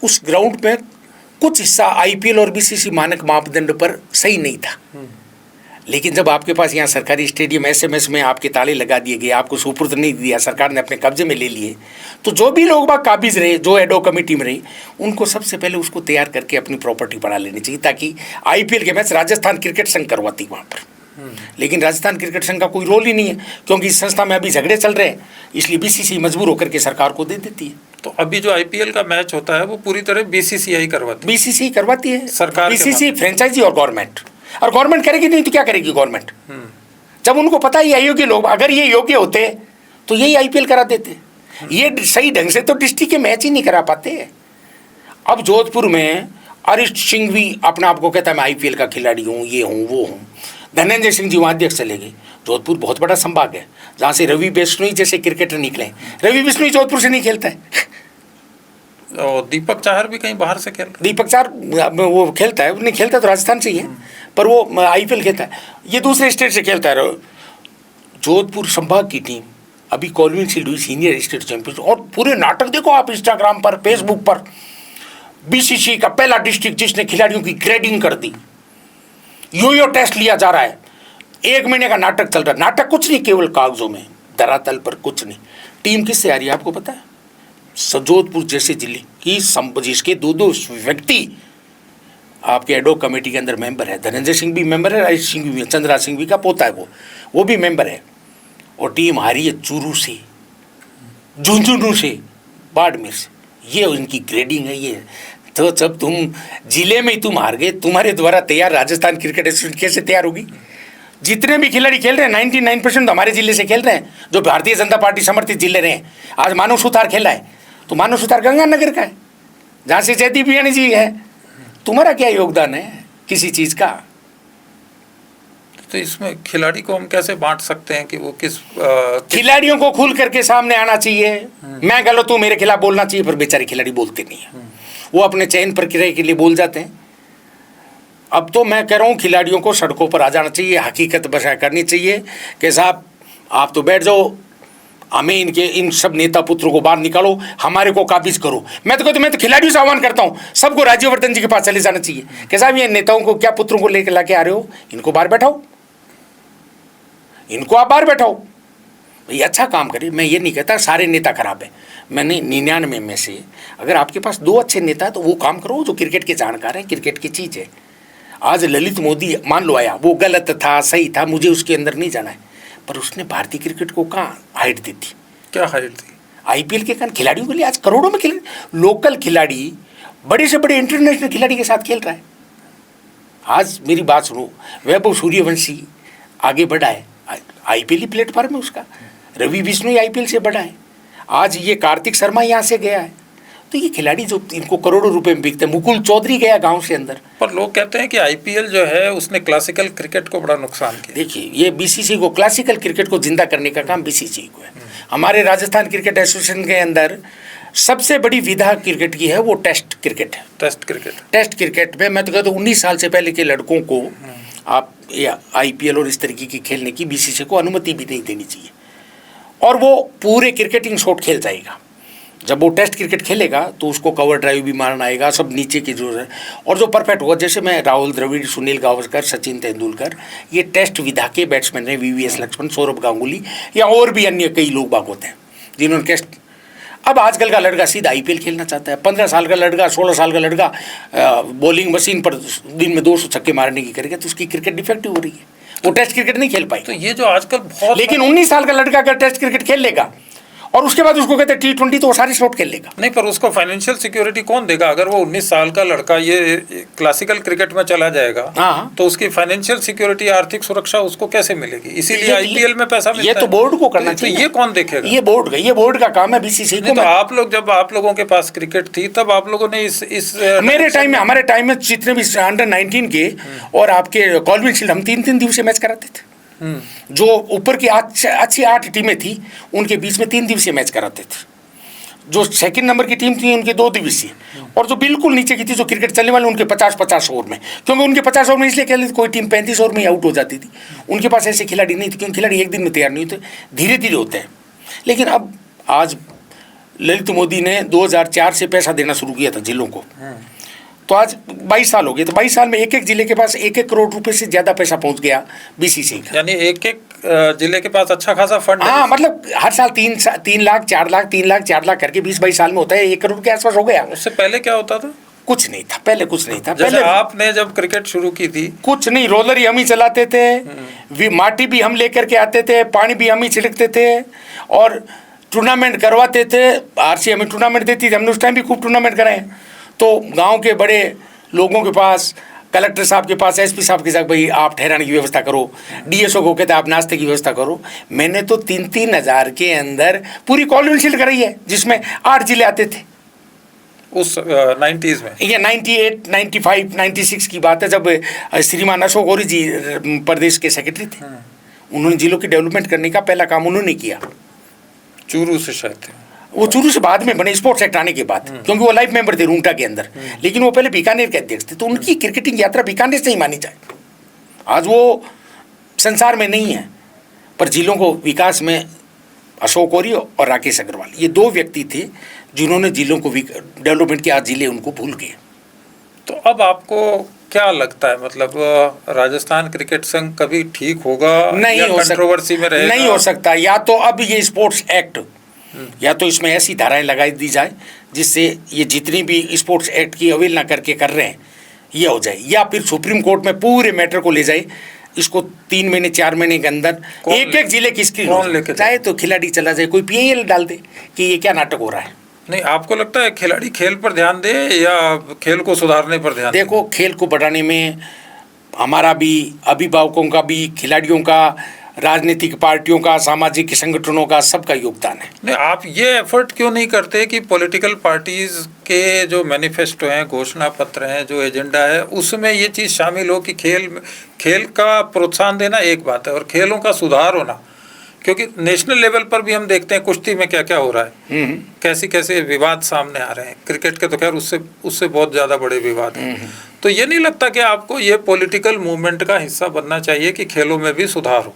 उस ग्राउंड में कुछ हिस्सा आईपीएल और बीसीसी मानक मापदंड पर सही नहीं था। लेकिन जब आपके पास यहाँ सरकारी स्टेडियम एसएमएस में आपके ताले लगा दिए गए, आपको सुपुर्द नहीं दिया, सरकार ने अपने कब्जे में ले लिए, तो जो भी लोग बाग काबिज रहे, जो एडो कमेटी में रहे, उनको सबसे पहले उसको तैयार करके अपनी प्रॉपर्टी बना लेनी चाहिए, ताकि आईपीएल के मैच राजस्थान क्रिकेट संघ करवाती वहाँ पर। लेकिन राजस्थान क्रिकेट संघ का कोई रोल ही नहीं है, क्योंकि इस संस्था में अभी झगड़े चल रहे हैं, इसलिए बीसीसी मजबूर होकर के सरकार को दे देती है। तो अभी जो आईपीएल का मैच होता है वो पूरी तरह बीसीसीआई करवाती है। बीसीसी करवाती है, सरकार, बीसीसी फ्रेंचाइजी और गवर्नमेंट करेगी नहीं तो क्या करेगी गवर्नमेंट? जब उनको पता ही अयोग्य लोग, अगर ये योग्य होते तो यही आईपीएल करा देते। ये सही ढंग से तो डिस्ट्रिक्ट के मैच ही नहीं करा पाते। अब जोधपुर में अरिष्ट सिंह भी अपने आप को कहता है मैं आईपीएल का खिलाड़ी हूँ, ये हूँ वो हूँ। धनंजय सिंह जी वहाँ अध्यक्ष चले गए। जोधपुर बहुत बड़ा संभाग है जहाँ से रवि बिश्नोई जैसे क्रिकेटर निकले। रवि बिश्नोई जोधपुर से नहीं खेलता है। और दीपक चाहर भी कहीं बाहर से खेलता है। दीपक चाहर वो खेलता है, नहीं खेलता तो राजस्थान से ही है, पर वो आईपीएल खेलता है, ये दूसरे स्टेट से खेलता है। जोधपुर संभाग की टीम अभी कॉलविन शील्ड हुई सीनियर स्टेट चैंपियन, और पूरे नाटक देखो आप इंस्टाग्राम पर, फेसबुक पर। बीसीसी का पहला डिस्ट्रिक्ट जिसने खिलाड़ियों की ग्रेडिंग कर दी, यो टेस्ट लिया जा रहा है, 1 महीने का नाटक चल रहा है। नाटक कुछ नहीं, केवल कागजों में, धरातल पर कुछ नहीं। टीम किससे आ रही है आपको पता है? जोधपुर जैसे जिले की जिसके 2 व्यक्ति आपके एडो कमेटी के अंदर मेंबर है। धनंजय सिंह भी मेंबर है, राइट सिंह भी, चंद्रराज सिंह भी का पोता है वो भी मेंबर है। और टीम हारी है चूरू से, झुंझुनू से, बाड़मेर से। ये इनकी ग्रेडिंग है। ये तो जब तुम जिले में ही तुम हार गए, तुम्हारे द्वारा तैयार राजस्थान क्रिकेट एसोसिएशन कैसे तैयार होगी? जितने भी खिलाड़ी खेल रहे हैं 99% हमारे जिले से खेल रहे हैं, जो भारतीय जनता पार्टी समर्थित जिले रहे हैं। आज मानव सुतार खेला है तो मानव सुतार गंगानगर का है, जहाँ से जयदीप बियानी जी है। तुम्हारा क्या योगदान है किसी चीज़ का? तो इसमें खिलाड़ी को हम कैसे बांट सकते हैं कि वो किस खिलाड़ियों को खुल करके सामने आना चाहिए। मैं गलत हूँ, मेरे खिलाफ बोलना चाहिए, पर बेचारे खिलाड़ी बोलते नहीं है। वो अपने चयन प्रक्रिया के लिए बोल जाते हैं। अब तो मैं कह रहा हूँ खिलाड़ियों को सड़कों पर आ जाना चाहिए, हकीकत बयां करनी चाहिए कि साहब आप तो बैठ जाओ, हमें इन सब नेता पुत्रों को बाहर निकालो, हमारे को काबिज करो। मैं तो खिलाड़ियों से आह्वान करता हूँ, सबको राज्यवर्धन जी के पास चले जाना चाहिए कि साहब ये नेताओं को क्या पुत्रों को लेकर लाके आ रहे हो, इनको बाहर बैठाओ, इनको आप बाहर बैठाओ। भाई अच्छा काम करे, मैं ये नहीं कहता सारे नेता खराब हैं, मैंने 99 में से अगर आपके पास 2 अच्छे नेता है तो वो काम करो जो क्रिकेट के जानकार हैं, क्रिकेट की चीज़ है। आज ललित मोदी मान लो आया, वो गलत था सही था, मुझे उसके अंदर नहीं जाना है, पर उसने भारतीय क्रिकेट को कहाँ हाइट दी थी? क्या हाइट थी? IPL के कारण खिलाड़ियों के लिए आज करोड़ों में खिलाड़ी, लोकल खिलाड़ी बड़े से बड़े इंटरनेशनल खिलाड़ी के साथ खेल रहा है। आज मेरी बात सुनो, वैभव सूर्यवंशी आगे बढ़ा है, IPL ही प्लेटफॉर्म है उसका, रवि बिश्नोई IPL से बढ़ा है, आज ये कार्तिक शर्मा यहाँ से गया है। तो ये खिलाड़ी जो इनको करोड़ों रुपए में बिकते हैं, मुकुल चौधरी गया गांव से अंदर। पर लोग कहते हैं कि IPL जो है उसने क्लासिकल क्रिकेट को बड़ा नुकसान किया। देखिए, ये BCCI को, क्लासिकल क्रिकेट को जिंदा करने का काम BCCI को है। हमारे राजस्थान क्रिकेट एसोसिएशन के अंदर सबसे बड़ी विधा क्रिकेट की है वो टेस्ट क्रिकेट है। टेस्ट क्रिकेट में मैं तो कहता हूँ 19 साल से पहले के लड़कों को आप IPL और इस तरीके की खेलने की BCCI को अनुमति भी नहीं देनी चाहिए, और वो पूरे क्रिकेटिंग शॉट खेल जाएगा। जब वो टेस्ट क्रिकेट खेलेगा तो उसको कवर ड्राइव भी मारना आएगा, सब नीचे की जो है, और जो परफेक्ट होगा, जैसे मैं राहुल द्रविड़, सुनील गावस्कर, सचिन तेंदुलकर, ये टेस्ट विधा के बैट्समैन हैं, VVS लक्ष्मण, सौरभ गांगुली या और भी अन्य कई लोग बाग होते हैं जिन्होंने टेस्ट। अब आजकल का लड़का सीधा IPL खेलना चाहता है, 15 साल का लड़का, 16 साल का लड़का बॉलिंग मशीन पर दिन में 200 छक्के मारने की करेगा तो उसकी क्रिकेट डिफेक्टिव हो रही है, वो टेस्ट क्रिकेट नहीं खेल पाई। तो ये जो आजकल बहुत, लेकिन 19 साल का लड़का अगर टेस्ट क्रिकेट खेल लेगा और उसके बाद उसको कहते हैं T20 तो वो सारी शॉट खेल लेगा। नहीं, पर उसको फाइनेंशियल सिक्योरिटी कौन देगा? अगर वो 19 साल का लड़का ये क्लासिकल क्रिकेट में चला जाएगा, हाँ, तो उसकी फाइनेंशियल सिक्योरिटी, आर्थिक सुरक्षा उसको कैसे मिलेगी? इसीलिए IPL में पैसा मिलता है। ये तो बोर्ड को करना चाहिए। तो ये कौन देखेगा? ये बोर्ड का काम है, BCCI को। तो आप लोग, जब आप लोगों के पास क्रिकेट थी तब आप लोगों ने इस मेरे टाइम में, हमारे टाइम में जितने भी अंडर-19 के और आपके कॉल्विन शील्ड, हम 3-3 दिवसीय मैच कराते थे। जो ऊपर की अच्छी 8 टीमें थी उनके बीच में 3 दिवसीय मैच कराते थे। जो सेकंड नंबर की टीम थी उनके 2 दिवसीय, और जो बिल्कुल नीचे की थी जो क्रिकेट चलने वाले उनके 50-50 ओवर में, क्योंकि उनके 50 ओवर में इसलिए खेलती थी, कोई टीम 35 ओवर में आउट हो जाती थी। उनके पास ऐसे खिलाड़ी नहीं थे, क्योंकि खिलाड़ी एक दिन में तैयार नहीं होते, धीरे धीरे होते हैं। लेकिन अब आज ललित मोदी ने 2004 से पैसा देना शुरू किया था जिलों को, तो आज 22 साल हो गए, तो 22 साल में एक जिले के पास 1-1 करोड़ रुपए से ज्यादा पैसा पहुंच गया BCCI का। यानी एक जिले के पास अच्छा खासा फंड। हाँ, मतलब हर साल 3 लाख 4 लाख 3 लाख 4 लाख करके 20-22 साल में होता है, 1 करोड़ के आसपास हो गया। उससे पहले क्या होता था? कुछ नहीं था, पहले कुछ नहीं था। पहले आपने जब क्रिकेट शुरू की थी कुछ नहीं, रोलर ही हम ही चलाते थे, माटी भी हम लेकर के आते थे, पानी भी हम ही छिड़कते थे, और टूर्नामेंट करवाते थे। RC हमें टूर्नामेंट देती थी, हमने उस टाइम भी खूब टूर्नामेंट कराए। तो गांव के बड़े लोगों के पास, कलेक्टर साहब के पास, SP साहब के साथ, भाई आप ठहराने की व्यवस्था करो, DSO को कहते आप नाश्ते की व्यवस्था करो। मैंने तो 3-3 हज़ार के अंदर पूरी कॉलोनी शील्ड कराई है, जिसमें 8 जिले आते थे उस 90s में। ये 98, 95, 96 की बात है, जब श्रीमान अशोक गौरी जी प्रदेश के सेक्रेटरी थे। उन्होंने जिलों की डेवलपमेंट करने का पहला काम उन्होंने किया। चूरू से शायद थे वो, चूरू से बाद में बने, स्पोर्ट्स एक्ट आने के बाद, क्योंकि वो लाइफ मेंबर थे रूंगटा के अंदर, लेकिन वो पहले बीकानेर के अध्यक्ष थे। तो उनकी क्रिकेटिंग यात्रा बीकानेर से ही मानी जाए। आज वो संसार में नहीं है, पर जिलों को विकास में अशोक गौरी और राकेश अग्रवाल, ये 2 व्यक्ति थे जिन्होंने जिलों को डेवलपमेंट किया। आज जिले उनको भूल गए। तो अब आपको क्या लगता है, मतलब राजस्थान क्रिकेट संघ कभी ठीक होगा? नहीं हो सकता, कंट्रोवर्सी में रहेगा? नहीं हो सकता। या तो अब ये स्पोर्ट्स एक्ट, या तो इसमें ऐसी धाराएं लगाई दी जाए जिससे ये जितनी भी स्पोर्ट्स एक्ट की अवहेलना करके कर रहे हैं ये हो जाए, या फिर सुप्रीम कोर्ट में पूरे मैटर को ले जाए, इसको 3 महीने 4 महीने के अंदर एक जिले की स्क्रीन लेके जाए, तो खिलाड़ी चला जाए, कोई PIL डाल दे कि ये क्या नाटक हो रहा है। नहीं, आपको लगता है खिलाड़ी खेल पर ध्यान दे या खेल को सुधारने पर ध्यान? देखो, खेल को बढ़ाने में हमारा भी, अभिभावकों का भी, खिलाड़ियों का, राजनीतिक पार्टियों का, सामाजिक संगठनों का, सबका योगदान है। नहीं, आप ये एफर्ट क्यों नहीं करते कि पॉलिटिकल पार्टीज के जो मैनिफेस्टो हैं, घोषणा पत्र हैं, जो एजेंडा है, उसमें ये चीज़ शामिल हो कि खेल का प्रोत्साहन देना एक बात है और खेलों का सुधार होना, क्योंकि नेशनल लेवल पर भी हम देखते हैं कुश्ती में क्या क्या हो रहा है, कैसे कैसे विवाद सामने आ रहे हैं। क्रिकेट के तो खैर उससे बहुत ज़्यादा बड़े विवाद हैं। तो ये नहीं लगता कि आपको ये पॉलिटिकल मूवमेंट का हिस्सा बनना चाहिए कि खेलों में भी सुधार हो?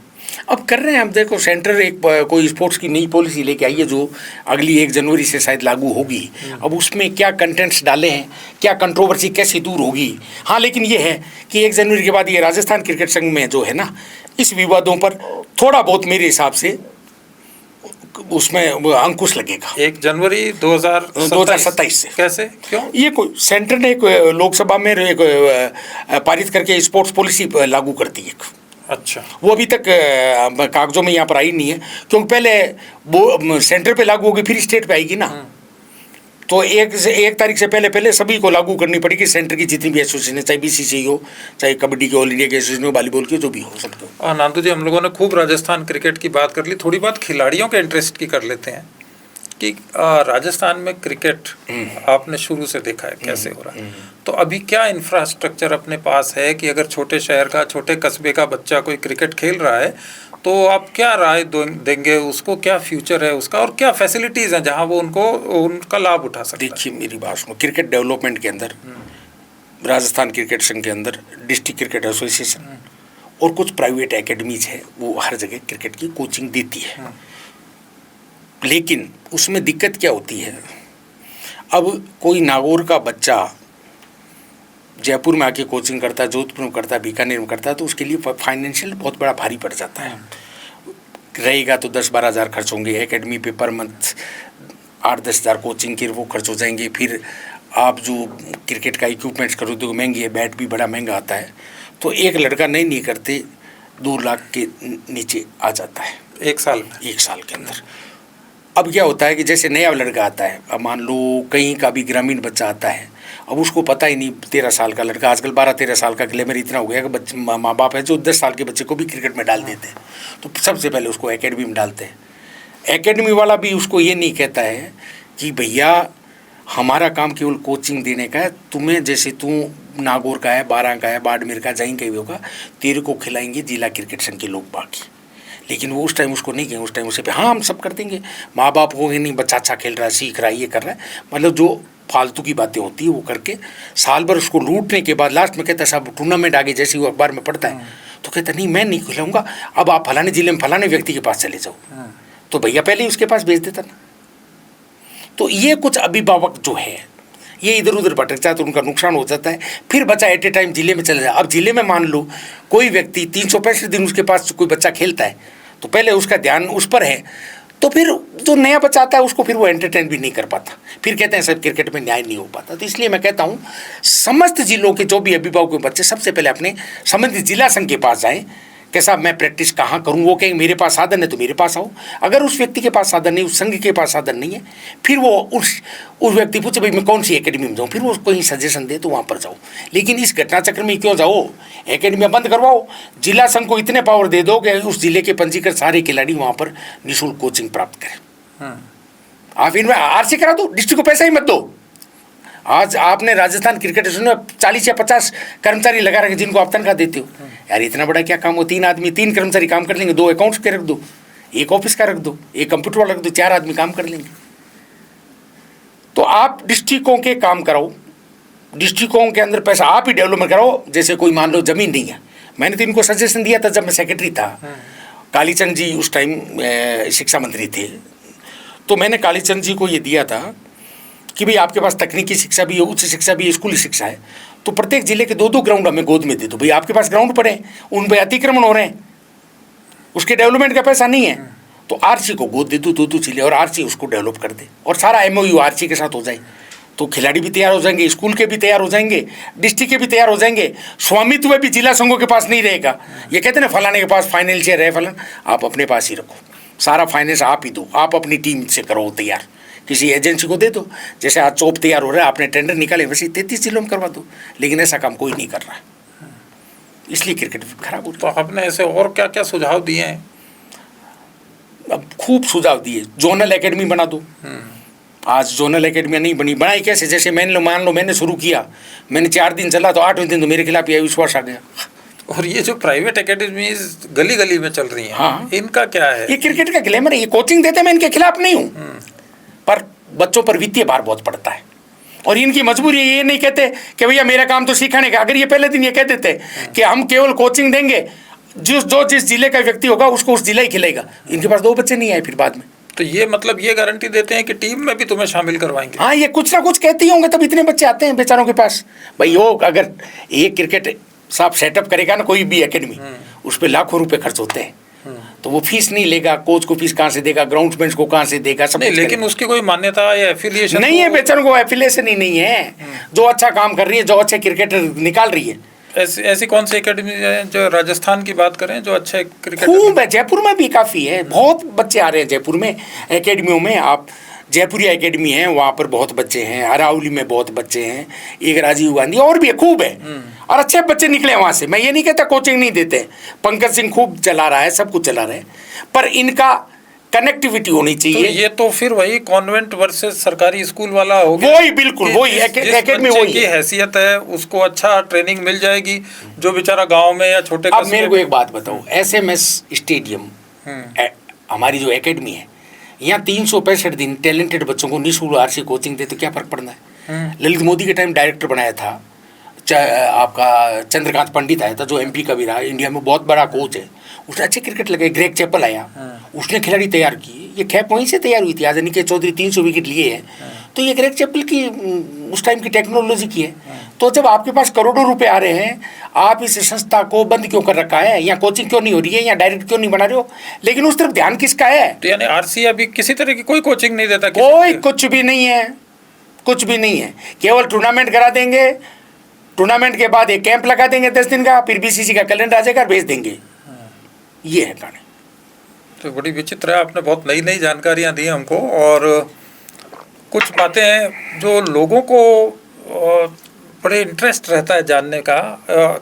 अब कर रहे हैं। अब देखो, सेंटर एक कोई स्पोर्ट्स की नई पॉलिसी लेके आई है जो अगली 1 जनवरी से शायद लागू होगी। अब उसमें क्या कंटेंट्स डाले हैं, क्या कंट्रोवर्सी कैसे दूर होगी। हाँ, लेकिन ये है कि 1 जनवरी के बाद ये राजस्थान क्रिकेट संघ में जो है ना, इस विवादों पर थोड़ा बहुत मेरे हिसाब से उसमें वो अंकुश लगेगा 1 जनवरी 2027 से। कैसे, क्यों? ये कोई सेंटर ने एक लोकसभा में एक पारित करके स्पोर्ट्स पॉलिसी लागू कर दी एक। अच्छा, वो अभी तक कागजों में यहाँ पर आई नहीं है, क्योंकि पहले वो सेंटर पे लागू होगी फिर स्टेट पे आएगी ना। तो 1 तारीख से पहले सभी को लागू करनी पड़ेगी, सेंटर की जितनी भी एसोसिएशन है, चाहे बीसीसीआई हो, चाहे कबड्डी की ऑल इंडिया की एसोसिएशन हो, वॉलीबॉल की, जो भी हो सकते हो। और नांदू जी, हम लोगों ने खूब राजस्थान क्रिकेट की बात कर ली, थोड़ी बात खिलाड़ियों के इंटरेस्ट की कर लेते हैं कि राजस्थान में क्रिकेट आपने शुरू से देखा है कैसे हो रहा है, तो अभी क्या इंफ्रास्ट्रक्चर अपने पास है कि अगर छोटे शहर का, छोटे कस्बे का बच्चा कोई क्रिकेट खेल रहा है तो आप क्या राय देंगे उसको, क्या फ्यूचर है उसका और क्या फैसिलिटीज़ हैं जहां वो उनका लाभ उठा सकते हैं? देखिए मेरी बात सुनो, क्रिकेट डेवलपमेंट के अंदर राजस्थान क्रिकेट संघ के अंदर डिस्ट्रिक्ट क्रिकेट एसोसिएशन और कुछ प्राइवेट एकेडमीज है, वो हर जगह क्रिकेट की कोचिंग देती है। लेकिन उसमें दिक्कत क्या होती है, अब कोई नागौर का बच्चा जयपुर में आके कोचिंग करता है, जोधपुर में करता है, बीकानेर में करता है, तो उसके लिए फाइनेंशियल बहुत बड़ा भारी पड़ जाता है। रहेगा तो 10-12 हज़ार खर्च होंगे एकेडमी पे पर मंथ, 8-10 हज़ार कोचिंग के वो खर्च हो जाएंगे। फिर आप जो क्रिकेट का इक्विपमेंट्स खरीदोगे महंगी है, बैट भी बड़ा महंगा आता है, तो एक लड़का नहीं करते 2 लाख के नीचे आ जाता है 1 साल में, 1 साल के अंदर। अब क्या होता है कि जैसे नया लड़का आता है, अब मान लो कहीं का भी ग्रामीण बच्चा आता है, अब उसको पता ही नहीं, 13 साल का लड़का, आजकल 12-13 साल का ग्लैमर इतना हो गया कि बच्चे माँ बाप है जो 10 साल के बच्चे को भी क्रिकेट में डाल देते हैं। तो सबसे पहले उसको एकेडमी में डालते हैं। एकेडमी वाला भी उसको ये नहीं कहता है कि भैया हमारा काम केवल कोचिंग देने का है, तुम्हें जैसे तू नागौर का है, बारां का है, बाड़मेर का, जहीं कहीं होगा, तेरे को खिलाएंगे जिला क्रिकेट संघ के लोग बाकी। लेकिन वो उस टाइम उसको नहीं कहेंगे, उस टाइम उसे हाँ हम सब कर देंगे, माँ बाप को नहीं बच्चा अच्छा खेल रहा है, सीख रहा है, ये कर रहा है, मतलब जो फालतू की बातें होती है वो करके साल भर उसको लूटने के बाद लास्ट में कहता है साहब टूर्नामेंट आगे, जैसे वो अखबार में पढ़ता है तो कहता नहीं मैं नहीं खिलाऊंगा, अब आप फलाने जिले में फलाने व्यक्ति के पास चले जाओ। तो भैया पहले ही उसके पास भेज देता ना। तो ये कुछ अभिभावक जो है ये इधर उधर भटक जाए तो उनका नुकसान हो जाता है। फिर बच्चा एट ए टाइम जिले में चले जाए। अब जिले में मान लो कोई व्यक्ति 365 दिन उसके पास कोई बच्चा खेलता है, तो पहले उसका ध्यान उस पर है, तो फिर जो नया बच्चा आता है उसको फिर वो एंटरटेन भी नहीं कर पाता, फिर कहते हैं सर क्रिकेट में न्याय नहीं हो पाता। तो इसलिए मैं कहता हूँ समस्त जिलों के जो भी अभिभावक के बच्चे सबसे पहले अपने संबंधित जिला संघ के पास जाएँ कि साहब मैं प्रैक्टिस कहाँ करूँ। वो कहेंगे मेरे पास साधन है तो मेरे पास आओ। अगर उस व्यक्ति के पास साधन नहीं, उस संघ के पास साधन नहीं है, फिर वो उस व्यक्ति पूछे भाई मैं कौन सी एकेडमी में जाऊँ, फिर वो उसको ही सजेशन दे तो वहाँ पर जाओ। लेकिन इस घटना चक्र में क्यों जाओ, एकेडमी बंद करवाओ, जिला संघ को इतने पावर दे दो कि उस जिले के पंजीकृत सारे खिलाड़ी वहाँ पर निःशुल्क कोचिंग प्राप्त करें। आप इनमें आरसी करा दो, डिस्ट्रिक्ट को पैसा ही मत दो। आज आपने राजस्थान क्रिकेट एसोसिएशन में 40 या 50 कर्मचारी लगा रखे जिनको आप तनख्वाह देते हो। यार इतना बड़ा क्या काम हो, 3 आदमी 3 कर्मचारी काम कर लेंगे, 2 अकाउंट्स के रख दो, 1 ऑफिस का रख दो, 1 कंप्यूटर वाला रख दो, 4 आदमी काम कर लेंगे। तो आप डिस्ट्रिक्टों के काम कराओ, डिस्ट्रिक्टों के अंदर पैसा आप ही डेवलपमेंट कराओ। जैसे कोई मान लो जमीन नहीं है, मैंने तो इनको सजेशन दिया था जब मैं सेक्रेटरी था, कालीचंद जी उस टाइम शिक्षा मंत्री थे, तो मैंने कालीचंद जी को ये दिया था कि भाई आपके पास तकनीकी शिक्षा भी है, उच्च शिक्षा भी है, स्कूली शिक्षा है, तो प्रत्येक जिले के 2-2 ग्राउंड हमें गोद में दे दो। भाई आपके पास ग्राउंड पड़े, उन पर अतिक्रमण हो रहे हैं, उसके डेवलपमेंट का पैसा नहीं है, तो आरसी को गोद दे दो 2-2 जिले, और आरसी उसको डेवलप कर दे, और सारा एमओयू आरसी के साथ हो जाए, तो खिलाड़ी भी तैयार हो जाएंगे, स्कूल के भी तैयार हो जाएंगे, डिस्ट्रिक्ट के भी तैयार हो जाएंगे, स्वामित्व भी जिला संघों के पास नहीं रहेगा। ये कहते हैं ना फलाने के पास फाइनेंशियर है फलाना, आप अपने पास ही रखो, सारा फाइनेंस आप ही दो, आप अपनी टीम से करो तैयार, किसी एजेंसी को दे दो। जैसे आज चौप तैयार हो रहा है, आपने टेंडर निकाले, वैसे 33 जिलों में करवा दो, लेकिन ऐसा काम कोई नहीं कर रहा है, इसलिए क्रिकेट खराब हो रहा है। तो आपने ऐसे और क्या क्या सुझाव दिए हैं? अब खूब सुझाव दिए, जोनल एकेडमी बना दो। आज जोनल एकेडमी नहीं बनी, बनाई कैसे, जैसे मान लो मैंने शुरू किया, मैंने 4 दिन चला तो 8वें दिन तो मेरे खिलाफ यह विश्वास आ गया। और ये जो प्राइवेट एकेडमी गली गली में चल रही हैं, हाँ, इनका क्या है? ये क्रिकेट का ग्लैमर है, ये कोचिंग देते, मैं इनके खिलाफ नहीं हूँ, पर बच्चों पर वित्तीय भार बहुत पड़ता है, और इनकी मजबूरी ये नहीं कहते कि भैया मेरा काम तो सिखाने का। अगर ये पहले दिन ये कह देते कि हम केवल कोचिंग देंगे, जिस जिले का व्यक्ति होगा उसको उस जिला ही खिलाएगा, इनके पास 2 बच्चे नहीं आए फिर बाद में। तो ये मतलब ये गारंटी देते हैं कि टीम में भी तुम्हें शामिल करवाएंगे? हाँ, ये कुछ ना कुछ कहते ही होंगे, तब इतने बच्चे आते हैं बेचारों के पास। भाई वो अगर एक क्रिकेट साहब सेटअप करेगा ना कोई भी एकेडमी, उस पर लाखों रुपए खर्च होते हैं, तो वो फीस नहीं लेगा, कोच को फीस कहाँ से देगा, ग्राउंडमेंट्स को कहाँ से देगा, सब नहीं, कुछ लेकिन करेगा। उसकी कोई मान्यता या एफिलिएशन नहीं है, बेचारों को एफिलिएशन ही नहीं है। जो अच्छा काम कर रही है, जो अच्छे क्रिकेटर निकाल रही है, ऐसी कौन सी एकेडमी है जो राजस्थान की बात करें जो अच्छे क्रिकेटर? खूब है, जयपुर में भी काफ़ी है, बहुत बच्चे आ रहे हैं जयपुर में एकेडमियों में। आप जयपुरी एकेडमी है, वहाँ पर बहुत बच्चे हैं, अरावली में बहुत बच्चे हैं, एक राजीव गांधी, और भी है, खूब है, और अच्छे बच्चे निकले वहाँ से। मैं ये नहीं कहता कोचिंग नहीं देते, पंकज सिंह खूब चला रहा है, सब कुछ चला रहे हैं, पर इनका कनेक्टिविटी होनी तो चाहिए। ये तो फिर वही कॉन्वेंट वर्सेस सरकारी स्कूल वाला हो गया। वही बिल्कुल वही एकेडमी बच्चे वही की है। हैसियत है, उसको अच्छा ट्रेनिंग मिल जाएगी, जो बेचारा गांव में या छोटे अब कस्बे मेरे को में- एक बात बताओ, SMS स्टेडियम हमारी जो एकेडमी है, यहाँ 365 दिन टैलेंटेड बच्चों को निःशुल्क RC कोचिंग दे, तो क्या फर्क पड़ना है। ललित मोदी के टाइम डायरेक्टर बनाया था आपका चंद्रकांत पंडित आया था, जो MP का भी रहा, इंडिया में बहुत बड़ा कोच है, उसने अच्छे क्रिकेट लगे। ग्रेग चैपल आया, उसने खिलाड़ी तैयार किए, ये कैप वहीं से तैयार हुई थी। आज अनिकेत चौधरी 300 विकेट लिए हैं, तो ये ग्रेग चैपल की उस टाइम की टेक्नोलॉजी की है। तो जब आपके पास करोड़ों रुपए आ रहे हैं, आप इस संस्था को बंद क्यों कर रखा है, या कोचिंग क्यों नहीं हो रही है, या डायरेक्ट क्यों नहीं बना रहे हो, लेकिन उस तरफ ध्यान किसका है? तो यानी RC अभी किसी तरह की कोई कोचिंग नहीं देता? कोई कुछ भी नहीं है, कुछ भी नहीं है, केवल टूर्नामेंट करा देंगे, टूर्नामेंट के बाद एक कैंप लगा देंगे 10 दिन का, फिर BCC का कैलेंडर आ जाएगा, भेज देंगे। ये है कहानी। तो बड़ी विचित्र है, आपने बहुत नई नई जानकारियां दी हमको, और कुछ बातें हैं जो लोगों को बड़े इंटरेस्ट रहता है जानने का।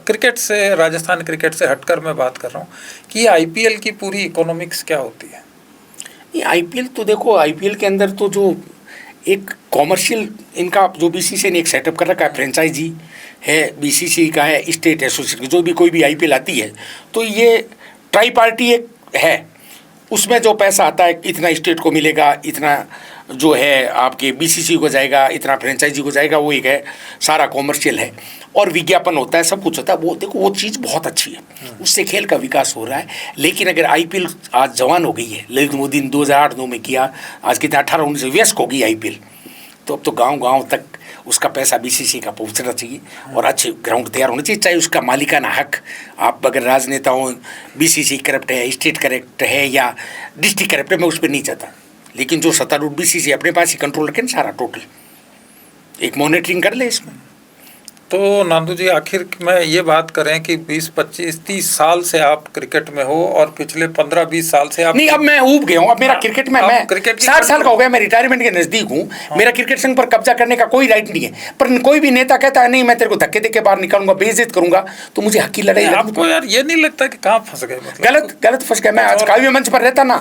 क्रिकेट से, राजस्थान क्रिकेट से हटकर मैं बात कर रहा हूँ कि IPL की पूरी इकोनॉमिक्स क्या होती है? ये IPL तो देखो, IPL के अंदर तो जो एक कॉमर्शियल इनका जो BCCI ने एक सेटअप कर रखा है, फ्रेंचाइजी है, BCCI का है, स्टेट एसोसिएशन, जो भी कोई भी IPL आती है, तो ये ट्राई पार्टी एक है, उसमें जो पैसा आता है इतना स्टेट को मिलेगा, इतना जो है आपके BCCI को जाएगा, इतना फ्रेंचाइजी को जाएगा, वो एक है, सारा कॉमर्शियल है, और विज्ञापन होता है, सब कुछ होता है। वो देखो, वो चीज़ बहुत अच्छी है, उससे खेल का विकास हो रहा है। लेकिन अगर IPL आज जवान हो गई है, ललित मोदी ने 2008-9 में किया, आज कितना 18-19 व्यस्त हो गई IPL, तो अब तो गांव-गांव तक उसका पैसा BCCI का पहुंचना चाहिए, और अच्छे ग्राउंड तैयार होने चाहिए, चाहे उसका मालिकाना हक। आप अगर राजनेता हो, BCCI करप्ट है, स्टेट करप्ट है, या डिस्ट्रिक्ट करप्ट है, मैं उस पर नहीं चाहता, लेकिन जो सत्तारूढ़ BCCI अपने पास ही कंट्रोल रखे ना सारा टोटल, एक मॉनिटरिंग कर ले इसमें। तो नांदू जी, आखिर में ये बात करें कि 20, 25, 30 साल से आप क्रिकेट में हो, और पिछले 15-20 साल से आप नहीं, अब मैं ऊब गया हूँ, अब मेरा क्रिकेट में, मैं क्रिकेट 60 साल का हो गया, मैं रिटायरमेंट के नजदीक हूँ। मेरा क्रिकेट संघ पर कब्जा करने का कोई राइट नहीं है, पर कोई भी नेता कहता है नहीं मैं तेरे को धक्के देके बाहर निकालूंगा, बेइज्जत करूंगा, तो मुझे हक की लड़ाई लड़नी आपको यार ये नहीं लगता कि कहाँ फंस गए? मतलब गलत फंस गया। मैं आज काव्य मंच पर रहता ना,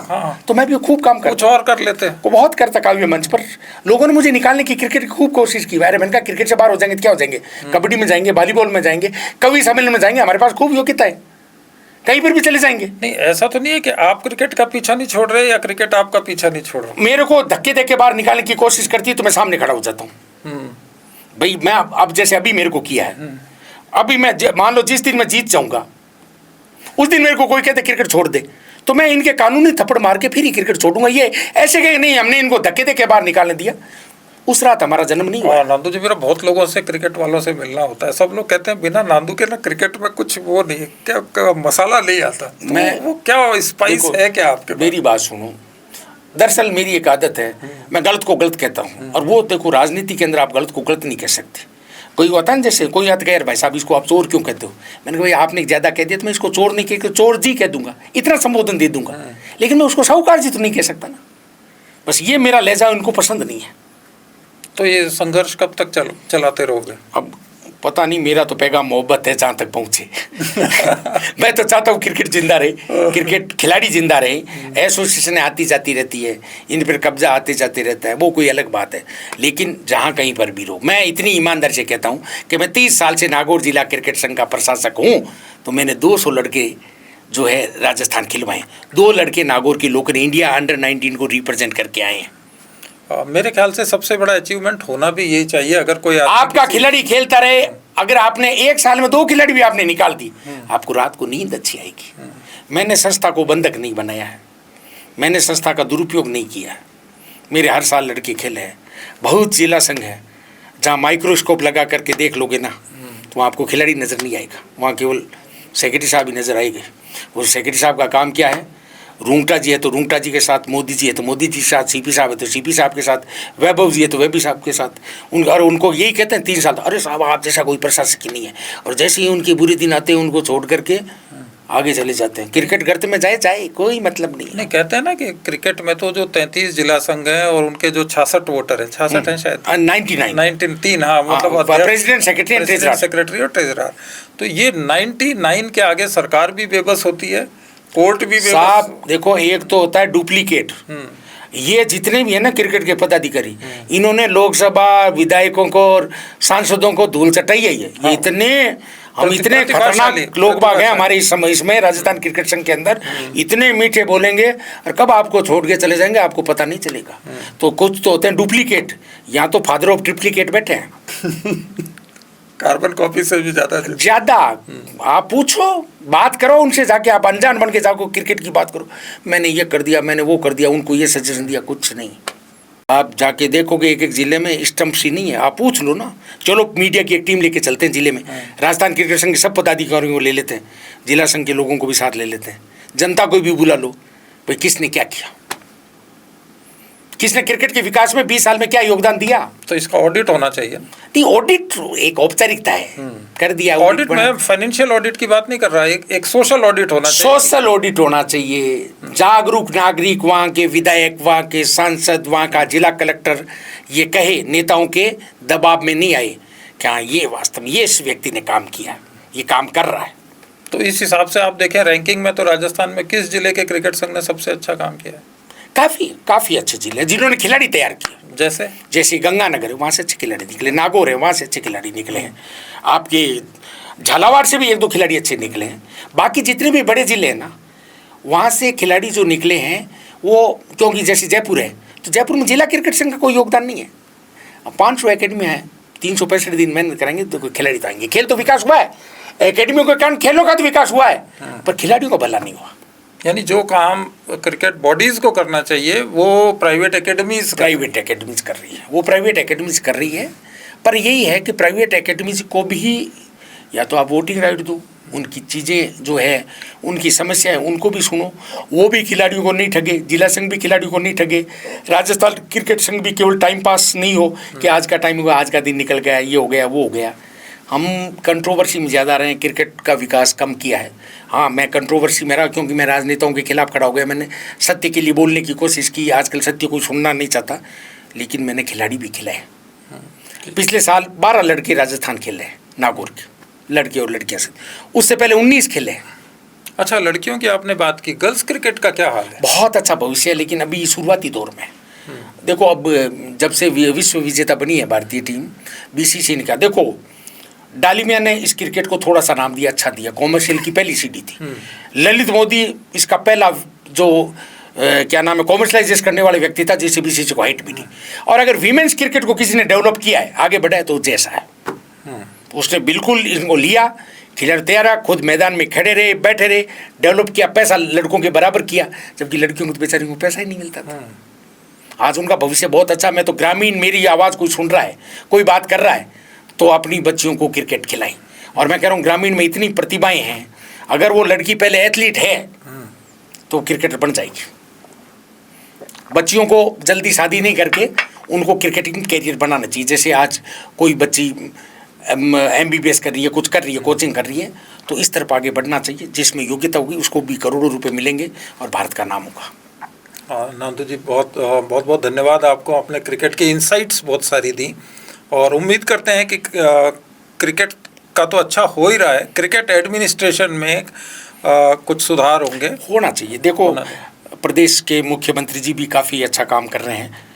तो मैं भी खूब काम कुछ करता, और कर लेते। को बहुत करता काव्य मंच पर। लोगों ने मुझे निकालने की क्रिकेट की खूब कोशिश की, अरे मैंने कहा क्रिकेट से बाहर हो जाएंगे तो क्या हो जाएंगे, कबड्डी में जाएंगे, वॉलीबॉल में जाएंगे, कवि सम्मेलन में जाएंगे, हमारे पास खूब योग्यता है, कहीं पर भी चले जाएंगे। नहीं, ऐसा तो नहीं है कि आप क्रिकेट का पीछा नहीं छोड़ रहे या क्रिकेट आपका पीछा नहीं छोड़ रहा। मेरे को धक्के देके बाहर निकालने की कोशिश करती है तो मैं सामने खड़ा हो जाता हूँ। भाई मैं अब जैसे अभी मेरे को किया है, अभी मैं मान लो जिस दिन मैं जीत जाऊंगा, उस दिन मेरे को कोई कहते क्रिकेट छोड़ दे, तो मैं इनके कानूनी थप्पड़ मार के फिर ही क्रिकेट छोड़ूंगा। ये ऐसे कहे नहीं हमने इनको धक्के देके बाहर निकालने दिया, उस रात हमारा जन्म नहीं हुआ। नांदू जी, मेरा बहुत लोगों से, क्रिकेट वालों से मिलना होता है, सब लोग कहते हैं बिना नांदू के ना क्रिकेट में कुछ वो नहीं, क्या मसाला नहीं आता। तो मैं वो क्या स्पाइस है क्या आपके? मेरी बात सुनो, दरअसल मेरी एक आदत है, मैं गलत को गलत कहता हूँ, और वो देखो राजनीति के अंदर आप गलत को गलत नहीं कह सकते। कोई होता है जैसे कोई आता है भाई साहब इसको आप चोर क्यों कहते हो, मैंने कहा भाई आपने ज़्यादा कह दिया तो मैं इसको चोर नहीं कह, चोर जी कह दूंगा, इतना संबोधन दे दूंगा, लेकिन मैं उसको साहूकार जी तो नहीं कह सकता ना। बस ये मेरा लहजा उनको पसंद नहीं है। तो ये संघर्ष कब तक चलाते रहोगे? अब पता नहीं, मेरा तो पैगाम मोहब्बत है जहाँ तक पहुँचे। मैं तो चाहता हूँ क्रिकेट जिंदा रहे, क्रिकेट खिलाड़ी जिंदा रहे, एसोसिएशन आती जाती रहती है, इन पर कब्जा आते जाते रहता है, वो कोई अलग बात है, लेकिन जहाँ कहीं पर भी रहो। मैं इतनी ईमानदारी से कहता हूँ कि मैं 30 साल से नागौर जिला क्रिकेट संघ का प्रशासक हूँ, तो मैंने 200 लड़के जो है राजस्थान खिलवाए, 2 लड़के नागौर के लोग इंडिया अंडर-19 को रिप्रेजेंट करके आए हैं। मेरे ख्याल से सबसे बड़ा अचीवमेंट होना भी यही चाहिए। अगर कोई आपका खिलाड़ी खेलता रहे, अगर आपने एक साल में 2 खिलाड़ी भी आपने निकाल दी, आपको रात को नींद अच्छी आएगी। मैंने संस्था को बंधक नहीं बनाया है, मैंने संस्था का दुरुपयोग नहीं किया। मेरे हर साल लड़के खेले हैं। बहुत जिला संघ है जहाँ माइक्रोस्कोप लगा करके देख लोगे ना, तो वहाँ आपको खिलाड़ी नज़र नहीं आएगा, वहाँ केवल सेक्रेटरी साहब ही नज़र आएंगे। वो सेक्रेटरी साहब का काम क्या है, रूंगटा जी है तो रूंगटा जी के साथ, मोदी जी है तो मोदी जी के साथ, सीपी साहब है तो सीपी साहब के साथ, वैभव जी है तो वैभव साहब के साथ। और उनको यही कहते हैं 3 साल, अरे साहब आप जैसा कोई प्रशासक ही नहीं है। और जैसे ही उनके बुरे दिन आते हैं उनको छोड़ करके आगे चले जाते हैं। क्रिकेट गर्त में जाए कोई मतलब नहीं है। नहीं, कहते हैं ना कि क्रिकेट में तो जो 33 जिला संघ है और उनके जो 66 वोटर है, 66 है शायद, 99 हाँ, मतलब प्रेसिडेंट, सेक्रेटरी और ट्रेजरर। तो ये 99 के आगे सरकार भी बेबस होती है, कोर्ट भी बेबस। साहब देखो, एक तो होता है डुप्लीकेट। ये जितने भी है ना क्रिकेट के पदाधिकारी, इन्होंने लोकसभा विधायकों को और सांसदों को धूल चटाई है। ये इतने हम इतने खतरनाक लोग बाग हैं हमारे इस समय, इसमें राजस्थान क्रिकेट संघ के अंदर, इतने मीठे बोलेंगे और कब आपको छोड़ के चले जाएंगे आपको पता नहीं चलेगा। तो कुछ तो होते हैं डुप्लीकेट, यहाँ तो फादर ऑफ ट्रिप्लीकेट बैठे हैं। कार्बन कॉपी से भी ज्यादा आप पूछो, बात करो उनसे जाके, आप अनजान बन के जाओ क्रिकेट की बात करो, मैंने ये कर दिया, मैंने वो कर दिया, उनको ये सजेशन दिया, कुछ नहीं। आप जाके देखोगे एक एक जिले में स्टंप सी नहीं है, आप पूछ लो ना। चलो मीडिया की एक टीम लेके चलते हैं जिले में, राजस्थान क्रिकेट संघ के सब पदाधिकारियों को ले लेते हैं, जिला संघ के लोगों को भी साथ ले लेते हैं, जनता को भी बुला लो, भाई किसने क्या किया, किसने क्रिकेट के विकास में 20 साल में क्या योगदान दिया। तो इसका ऑडिट होना चाहिए। नहीं, ऑडिट एक औपचारिकता है, कर दिया ऑडिट में फाइनेंशियल ऑडिट की बात नहीं कर रहा, एक सोशल ऑडिट होना चाहिए। सोशल ऑडिट होना चाहिए, जागरूक नागरिक, वहाँ के विधायक, वहाँ के सांसद, वहाँ का जिला कलेक्टर ये कहे, नेताओं के दबाव में नहीं आए कि हाँ ये वास्तव में ये इस व्यक्ति ने काम किया, ये काम कर रहा है। तो इस हिसाब से आप देखें रैंकिंग में तो राजस्थान में किस जिले के क्रिकेट संघ ने सबसे अच्छा काम किया है? काफी अच्छे जिले जिन्होंने खिलाड़ी तैयार किए, जैसे गंगानगर है, वहाँ से अच्छे खिलाड़ी निकले, नागौर है वहाँ से अच्छे खिलाड़ी निकले हैं, आपके झालावाड़ से भी 1-2 खिलाड़ी अच्छे निकले हैं। बाकी जितने भी बड़े जिले हैं ना, वहाँ से खिलाड़ी जो निकले हैं वो, क्योंकि जैसे जयपुर है तो जयपुर में जिला क्रिकेट संघ का कोई योगदान नहीं है। 500 एकेडमी है, 365 दिन मेहनत करेंगे तो कोई खिलाड़ी तो आएंगे। खेल तो विकास हुआ है, एकेडमियों के कारण खेलों का तो विकास हुआ है, पर खिलाड़ियों का भला नहीं हुआ। यानी जो काम क्रिकेट बॉडीज को करना चाहिए वो प्राइवेट एकेडमीज कर रही है, वो प्राइवेट एकेडमीज कर रही है। पर यही है कि प्राइवेट एकेडमीज को भी या तो आप वोटिंग राइट दो, उनकी चीज़ें जो है, उनकी समस्या है उनको भी सुनो, वो भी खिलाड़ियों को नहीं ठगे, जिला संघ भी खिलाड़ियों को नहीं ठगे, राजस्थान क्रिकेट संघ भी केवल टाइम पास नहीं हो कि आज का टाइम हुआ, आज का दिन निकल गया, ये हो गया वो हो गया। हम कंट्रोवर्सी में ज़्यादा रहे, क्रिकेट का विकास कम किया है। हाँ, मैं कंट्रोवर्सी में रहा क्योंकि मैं राजनेताओं के खिलाफ खड़ा हो गया, मैंने सत्य के लिए बोलने की कोशिश की, आजकल सत्य कोई सुनना नहीं चाहता, लेकिन मैंने खिलाड़ी भी खिलाए। पिछले साल 12 लड़के राजस्थान खेले हैं, नागौर के लड़के और लड़कियां से, उससे पहले 19 खेले। अच्छा, लड़कियों की आपने बात की, गर्ल्स क्रिकेट का क्या हाल है? बहुत अच्छा भविष्य है, लेकिन अभी शुरुआती दौर में। देखो, अब जब से विश्व विजेता बनी है भारतीय टीम, BCCI ने कहा, देखो डालिमिया ने इस क्रिकेट को थोड़ा सा नाम दिया, अच्छा दिया, कॉमर्शियल की पहली सीढ़ी थी। ललित मोदी इसका पहला जो क्या नाम है कॉमर्शलाइजेशन करने वाले व्यक्ति था, जिसे BCCI को हाइट भी दी। और अगर वीमेंस क्रिकेट को किसी ने डेवलप किया है, आगे बढ़ा है, तो जैसा है उसने बिल्कुल इनको लिया, खिलाड़ी तैयार, खुद मैदान में खड़े रहे, बैठे रहे, डेवलप किया, पैसा लड़कों के बराबर किया, जबकि लड़कियों को तो बेचारी को पैसा ही नहीं मिलता था। आज उनका भविष्य बहुत अच्छा। मैं तो ग्रामीण, मेरी आवाज़ कोई सुन रहा है, कोई बात कर रहा है, तो अपनी बच्चियों को क्रिकेट खिलाएं। और मैं कह रहा हूँ ग्रामीण में इतनी प्रतिभाएं हैं, अगर वो लड़की पहले एथलीट है तो क्रिकेटर बन जाएगी। बच्चियों को जल्दी शादी नहीं करके उनको क्रिकेटिंग कैरियर बनाना चाहिए। जैसे आज कोई बच्ची MBBS कर रही है, कुछ कर रही है, कोचिंग कर रही है, तो इस तरफ आगे बढ़ना चाहिए। जिसमें योग्यता होगी उसको भी करोड़ों रुपए मिलेंगे और भारत का नाम होगा। नांदू जी, बहुत बहुत धन्यवाद आपको, आपने क्रिकेट की इंसाइट्स बहुत सारी दी और उम्मीद करते हैं कि क्रिकेट का तो अच्छा हो ही रहा है, क्रिकेट एडमिनिस्ट्रेशन में कुछ सुधार होना चाहिए। देखो, प्रदेश के मुख्यमंत्री जी भी काफ़ी अच्छा काम कर रहे हैं,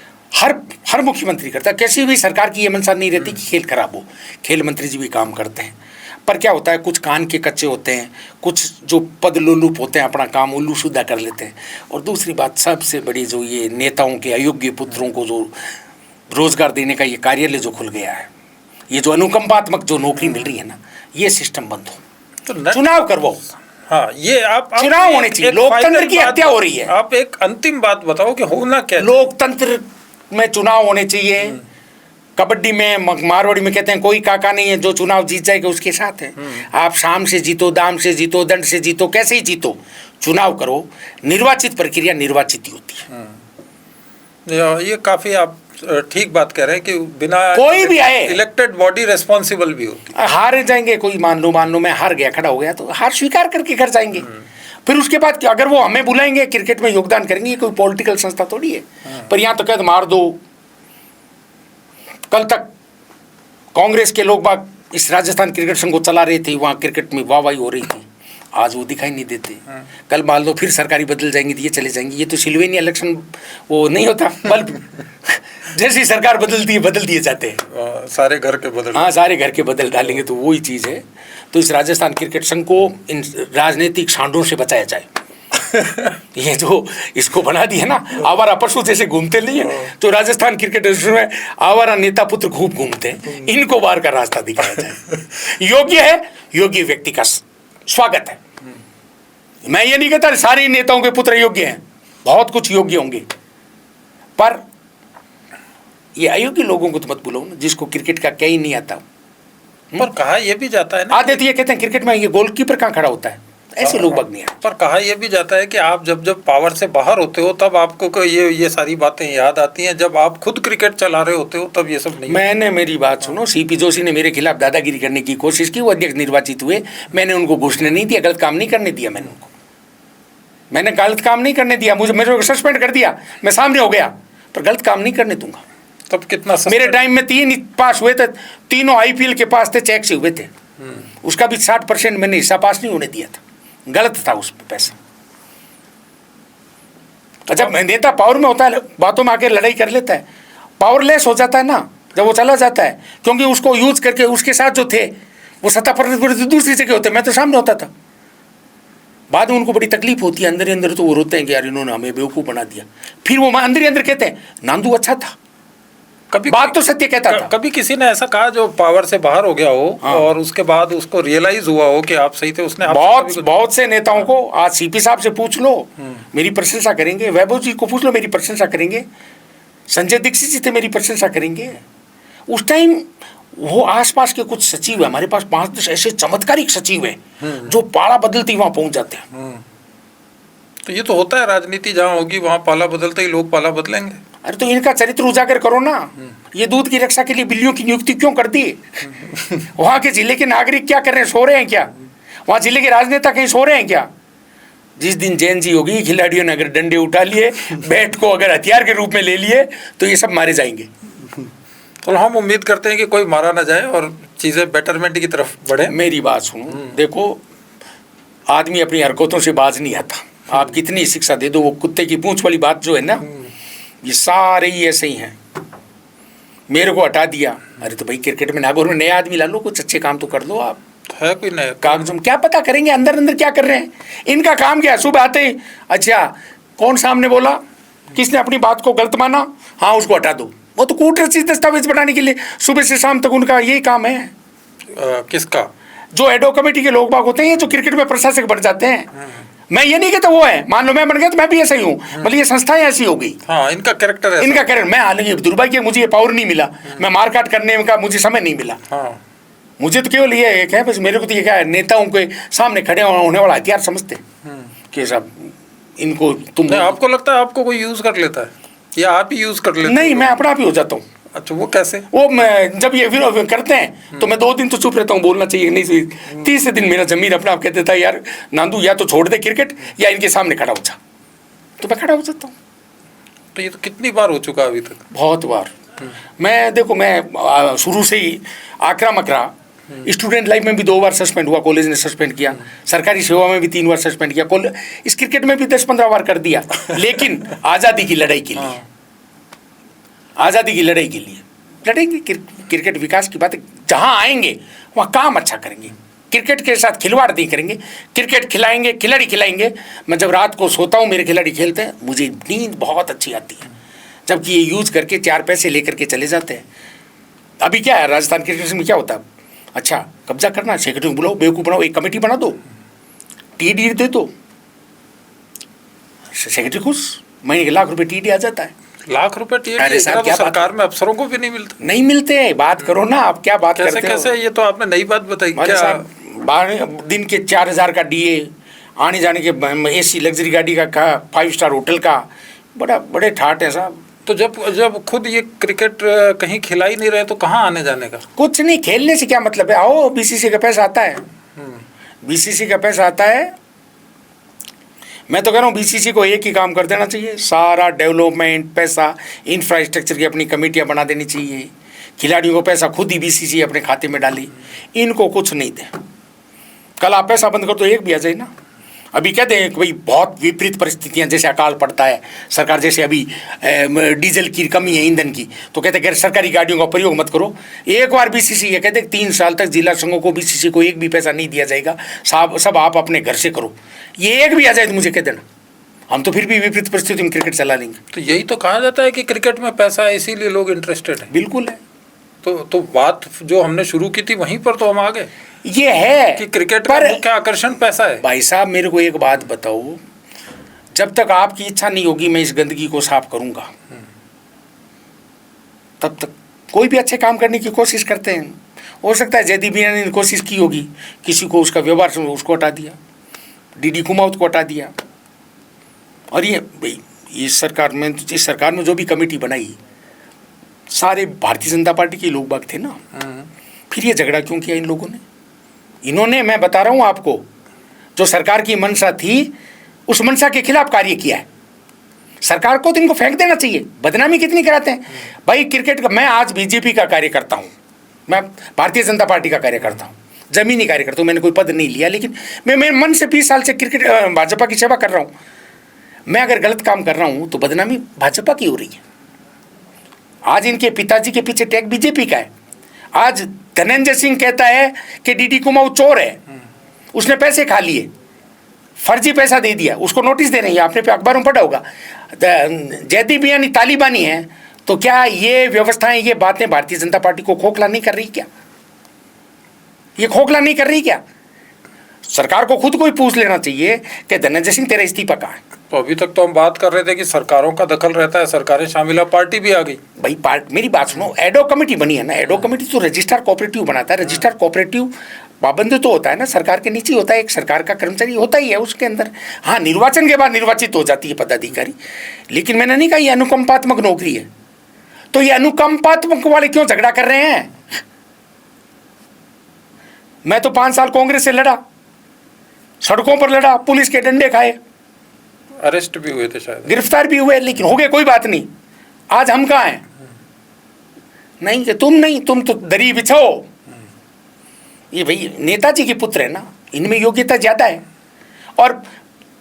हर मुख्यमंत्री करता है, किसी भी सरकार की ये मंशा नहीं रहती कि खेल खराब हो, खेल मंत्री जी भी काम करते हैं। पर क्या होता है, कुछ कान के कच्चे होते हैं, कुछ जो पद लोलुप होते हैं अपना काम उल्लू शुदा कर लेते हैं। और दूसरी बात सबसे बड़ी, जो ये नेताओं के अयोग्य पुत्रों को जो रोजगार देने का ये कार्यालय जो खुल गया है, ये जो अनुकंपात्मक जो नौकरी मिल रही है ना, ये सिस्टम बंद हो, तो चुनाव करवाओ। हाँ, ये आप चुनाव होने चाहिए, लोकतंत्र की हत्या हो रही है। आप एक अंतिम बात बताओ कि होना क्या? लोकतंत्र में चुनाव होने चाहिए, कबड्डी में मारवाड़ी में कहते हैं कोई काका नहीं है, जो चुनाव जीत जाएगा उसके साथ है। आप शाम से जीतो, दाम से जीतो, दंड से जीतो, कैसे ही जीतो, चुनाव करो। निर्वाचित प्रक्रिया निर्वाचित ही होती है। ये काफी आप ठीक बात कह रहे हैं कि बिना कोई भी आए, इलेक्टेड बॉडी रेस्पॉन्सिबल भी होती है। हार जाएंगे, कोई मान लो मैं हार गया, खड़ा हो गया, तो हार स्वीकार करके घर जाएंगे। फिर उसके बाद अगर वो हमें बुलाएंगे, क्रिकेट में योगदान करेंगे, ये कोई पॉलिटिकल संस्था थोड़ी है। पर यहाँ तो कहते मार दो। कल तक कांग्रेस के लोग बाग इस राजस्थान क्रिकेट संघ को चला रहे थे, वहाँ क्रिकेट में वाहवाही हो रही थी, आज वो दिखाई नहीं देते। कल मान लो फिर सरकारी बदल जाएंगी तो ये चले जाएंगे। ये तो सिल्वेनिया इलेक्शन वो नहीं होता, बल्ब जैसी सरकार बदलती है बदल दिए जाते हैं, सारे घर के बदल। हाँ, सारे घर के बदल डालेंगे, तो वही चीज़ है। तो इस राजस्थान क्रिकेट संघ को इन राजनीतिक सांडों से बचाया जाए। ये जो इसको बना दिया ना, आवारा पशु जैसे घूमते नहीं है, तो राजस्थान क्रिकेट में आवारा नेता पुत्र खूब घूमते हैं, इनको बाहर का रास्ता दिखाया जाए। योग्य है, योग्य व्यक्ति का स्वागत है। मैं ये नहीं कहता सारे नेताओं के पुत्र योग्य हैं, बहुत कुछ योग्य होंगे, पर ये अयोग्य लोगों को तो मत बुलाओ ना, जिसको क्रिकेट का क्या ही नहीं आता। पर कहा यह भी जाता है ना, आते तो ये कहते हैं क्रिकेट में ये गोलकीपर कहाँ खड़ा होता है, ऐसे लोग बग नहीं है। पर कहा यह भी जाता है कि आप जब पावर से बाहर होते हो तब आपको ये सारी बातें याद आती हैं, जब आप खुद क्रिकेट चला रहे होते हो तब ये सब नहीं। मैंने, मेरी बात सुनो, सीपी जोशी ने मेरे खिलाफ दादागिरी करने की कोशिश की, वो अध्यक्ष निर्वाचित हुए, मैंने उनको घुसने नहीं दिया, गलत काम नहीं करने दिया। मैंने गलत काम नहीं करने दिया, मेरे को सस्पेंड कर दिया, मैं सामने हो गया, पर गलत काम नहीं करने दूंगा। तब कितना मेरे टाइम में 3 पास हुए थे, तीनों IPL के पास थे, चेक से हुए थे, उसका भी 60% मैंने हिस्सा पास नहीं होने दिया था, गलत था उस पैसा। तो जब नेता पावर में होता है, बातों में आके लड़ाई कर लेता है, पावरलेस हो जाता है ना जब वो चला जाता है, क्योंकि उसको यूज करके उसके साथ जो थे वो सत्ता पर दूसरी जगह होते, मैं तो सामने होता था। बाद में उनको बड़ी तकलीफ होती है, अंदर ही अंदर तो वो रोते हैं कि यार इन्होंने हमें बेवकूफ़ बना दिया। फिर वो अंदर ही अंदर कहते हैं नांदू अच्छा था, कभी बात तो सत्य कहता था। कभी किसी ने ऐसा कहा जो पावर से बाहर हो गया हो, हाँ। और उसके बाद उसको रियलाइज हुआ हो कि आप सही थे, उसने बहुत से नेताओं को, आज CP साहब से पूछ लो, मेरी प्रशंसा करेंगे, वैभव जी को पूछ लो, मेरी प्रशंसा करेंगे, संजय दीक्षित जी थे, मेरी प्रशंसा करेंगे। उस टाइम वो आसपास के कुछ सचिव है, हमारे पास 5-10 ऐसे चमत्कारिक सचिव हैं जो पाला बदलते वहां पहुंच जाते हैं। तो ये तो होता है, राजनीति जहाँ होगी वहाँ पाला बदलते ही लोग पाला बदलेंगे। अरे तो इनका चरित्र उजागर करो ना। ये दूध की रक्षा के लिए बिल्लियों की नियुक्ति क्यों कर दी? वहाँ के जिले के नागरिक क्या कर रहे हैं, सो रहे हैं क्या? वहाँ जिले के राजनेता कहीं सो रहे हैं क्या? जिस दिन जैन जी होगी, खिलाड़ियों ने अगर डंडे उठा लिए, बैट को अगर हथियार के रूप में ले लिए, तो ये सब मारे जाएंगे। तो हम उम्मीद करते हैं कि कोई मारा ना जाए और चीज़ें बेटरमेंट की तरफ बढ़े। मेरी बात सुनो, देखो आदमी अपनी हरकतों से बाज नहीं आता, आप कितनी शिक्षा दे दो, वो कुत्ते की पूंछ वाली बात जो है ना, ये सारे ही ऐसे ही हैं। मेरे को हटा दिया, अरे तो भाई क्रिकेट में नागौर में नया आदमी ला लो, कुछ अच्छे काम तो कर लो। आप है कोई नया कागज में क्या पता करेंगे अंदर अंदर क्या कर रहे हैं? इनका काम क्या है, सुबह आते ही अच्छा कौन सामने बोला, किसने अपनी बात को गलत माना, हाँ उसको हटा दो। वो तो कूट रसीद दस्तावेज बनाने के लिए सुबह से शाम तक उनका यही काम है। किसका? जो एडो कमेटी के लोग बाग होते हैं, जो क्रिकेट में प्रशासक बन जाते हैं। मैं ये नहीं कहता वो है, मान लो मैं बन गया तो मैं भी ऐसा ही हूँ, मतलब ये संस्थाएं ऐसी हो गई। हाँ, इनका कैरेक्टर है, इनका कैरेक्टर। मैं हालांकि दुर्भाग्य मुझे ये पावर नहीं मिला, मैं मारकाट करने का मुझे समय नहीं मिला। हाँ। मुझे तो केवल ये एक है, बस मेरे को तो ये क्या है, नेताओं के सामने खड़े होने वाला हथियार समझते कि सब इनको तुम। आपको लगता है आपको कोई यूज कर लेता है या आप ही यूज कर लेते? नहीं, मैं अपना आप ही हो जाता हूँ। अच्छा, वो कैसे? वो मैं जब ये विरोध करते हैं तो मैं 2 दिन तो चुप रहता हूँ, बोलना चाहिए नहीं। 30 दिन मेरा जमीन अपना आप कहते था यार नांदू या तो छोड़ दे क्रिकेट या इनके सामने खड़ा हो जा, तो मैं खड़ा हो जाता हूँ। तो ये तो कितनी बार हो चुका अभी तक? बहुत बार। मैं देखो, मैं शुरू से ही आक्रामक रहा। स्टूडेंट लाइफ में भी 2 बार सस्पेंड हुआ, कॉलेज ने सस्पेंड किया, सरकारी सेवा में भी 3 बार सस्पेंड किया, इस क्रिकेट में भी 10-15 बार कर दिया, लेकिन आज़ादी की लड़ाई के लिए, आज़ादी की लड़ाई के लिए लड़ेंगे। क्रिकेट विकास की बात, जहाँ आएंगे वहाँ काम अच्छा करेंगे, क्रिकेट के साथ खिलवाड़ नहीं करेंगे, क्रिकेट खिलाएंगे, खिलाड़ी खिलाएंगे। मैं जब रात को सोता हूँ, मेरे खिलाड़ी खेलते हैं, मुझे नींद बहुत अच्छी आती है, जबकि ये यूज करके 4 पैसे लेकर के चले जाते हैं। अभी क्या है राजस्थान क्रिकेट में, क्या होता है, अच्छा कब्जा करना, सेक्रेटरी को बुलाओ, बेवकूफ़ बनाओ, एक कमेटी बना दो, TD दे दो, सेक्रेटरी खुश, महीने के लाख रुपए TD आ जाता है। लाख रुपए टीए अरे साहब, क्या बात सरकार में अफसरों को भी नहीं मिलते। नहीं मिलते हैं, बात करो ना, आप क्या बात कैसे करते हो? कैसे, ये तो आपने नई बात बताई। अरे क्या साहब, दिन के 4,000 का डीए, आने जाने के एसी लग्जरी गाड़ी का 5 स्टार होटल का, बड़े ठाट है साहब। तो जब खुद ये क्रिकेट कहीं खिला ही नहीं रहे तो कहाँ आने जाने का? कुछ नहीं, खेलने से क्या मतलब है? आओ, बीसीसी का पैसा आता है, बीसीसी का पैसा आता है। मैं तो कह रहा हूँ बीसीसी को एक ही काम कर देना चाहिए, सारा डेवलपमेंट पैसा इंफ्रास्ट्रक्चर की अपनी कमेटियाँ बना देनी चाहिए, खिलाड़ियों को पैसा खुद ही बीसीसी अपने खाते में डाली, इनको कुछ नहीं दे। कल आप पैसा बंद कर तो एक भी आ जाए ना। अभी कहते हैं कि भाई बहुत विपरीत परिस्थितियां, जैसे अकाल पड़ता है, सरकार जैसे अभी डीजल की कमी है, ईंधन की, तो कहते हैं गैर सरकारी गाड़ियों का प्रयोग मत करो। एक बार बीसीसी ये कहते हैं 3 साल तक जिला संघों को बीसीसी को एक भी पैसा नहीं दिया जाएगा, सब आप अपने घर से करो। ये एक भी आ जाए तो मुझे कह देना, हम तो फिर भी विपरीत परिस्थिति में क्रिकेट चला लेंगे। तो यही तो कहा जाता है कि क्रिकेट में पैसा है इसीलिए लोग इंटरेस्टेड है। बिल्कुल है। तो बात जो हमने शुरू की थी वहीं पर तो हम आ गए, ये है कि क्रिकेट का मुख्य आकर्षण पैसा है। भाई साहब, मेरे को एक बात बताओ, जब तक आपकी इच्छा नहीं होगी मैं इस गंदगी को साफ करूंगा, तब तक कोई भी अच्छे काम करने की कोशिश करते हैं। हो सकता है जयदीप मीना ने कोशिश की होगी, किसी को उसका व्यवहार से उसको हटा दिया, डीडी कुमाऊत को हटा दिया। और ये भाई इस सरकार में जो भी कमेटी बनाई, सारे भारतीय जनता पार्टी के लोग बाग थे ना। फिर ये झगड़ा क्यों किया इन लोगों ने? इन्होंने, मैं बता रहा हूं आपको, जो सरकार की मंशा थी उस मंशा के खिलाफ कार्य किया है। सरकार को तो इनको फेंक देना चाहिए, बदनामी कितनी कराते हैं भाई क्रिकेट का। मैं आज बीजेपी का कार्य करता हूं, मैं भारतीय जनता पार्टी का कार्य करता हूं, जमीनी कार्य करता हूं, मैंने कोई पद नहीं लिया, लेकिन मैं मेरे मन से 20 साल से क्रिकेट भाजपा की सेवा कर रहा हूं। मैं अगर गलत काम कर रहा हूं तो बदनामी भाजपा की हो रही है। आज इनके पिताजी के पीछे टैग बीजेपी का है। आज धनंजय सिंह कहता है कि डीडी कुमाऊं चोर है, उसने पैसे खा लिए, फर्जी पैसा दे दिया, उसको नोटिस दे रहे हैं, आपने अखबारों में पढ़ा होगा। जयदीप यानी तालिबानी है, तो क्या ये व्यवस्थाएं, ये बातें भारतीय जनता पार्टी को खोखला नहीं कर रही क्या? ये खोखला नहीं कर रही क्या? सरकार को खुद को ही पूछ लेना चाहिए कि धनंजय सिंह तेरा इस्तीफा कहाँ है। तो अभी तक तो हम बात कर रहे थे कि सरकारों का दखल रहता है, सरकारें शामिल है, पार्टी भी आ गई भाई। मेरी बात सुनो, एडो कमेटी बनी है ना, एडो कमेटी तो रजिस्ट्रार कोऑपरेटिव बनाता है। रजिस्ट्रार कोऑपरेटिव पाबंद तो होता है ना, सरकार के नीचे होता है, एक सरकार का कर्मचारी होता ही है उसके अंदर। हाँ, निर्वाचन के बाद निर्वाचित हो जाती है पदाधिकारी, लेकिन मैंने नहीं कहा ये अनुकंपात्मक नौकरी है। तो ये अनुकंपात्मक वाले क्यों झगड़ा कर रहे हैं? मैं तो 5 साल कांग्रेस से लड़ा, सड़कों पर लड़ा, पुलिस के डंडे खाए, अरेस्ट भी हुए थे शायद, गिरफ्तार भी हुए, लेकिन हो गए, कोई बात नहीं। आज हम कहाँ हैं? नहीं कि तुम तो दरी बिछाओ। ये भाई नेताजी के पुत्र है ना, इनमें योग्यता ज्यादा है। और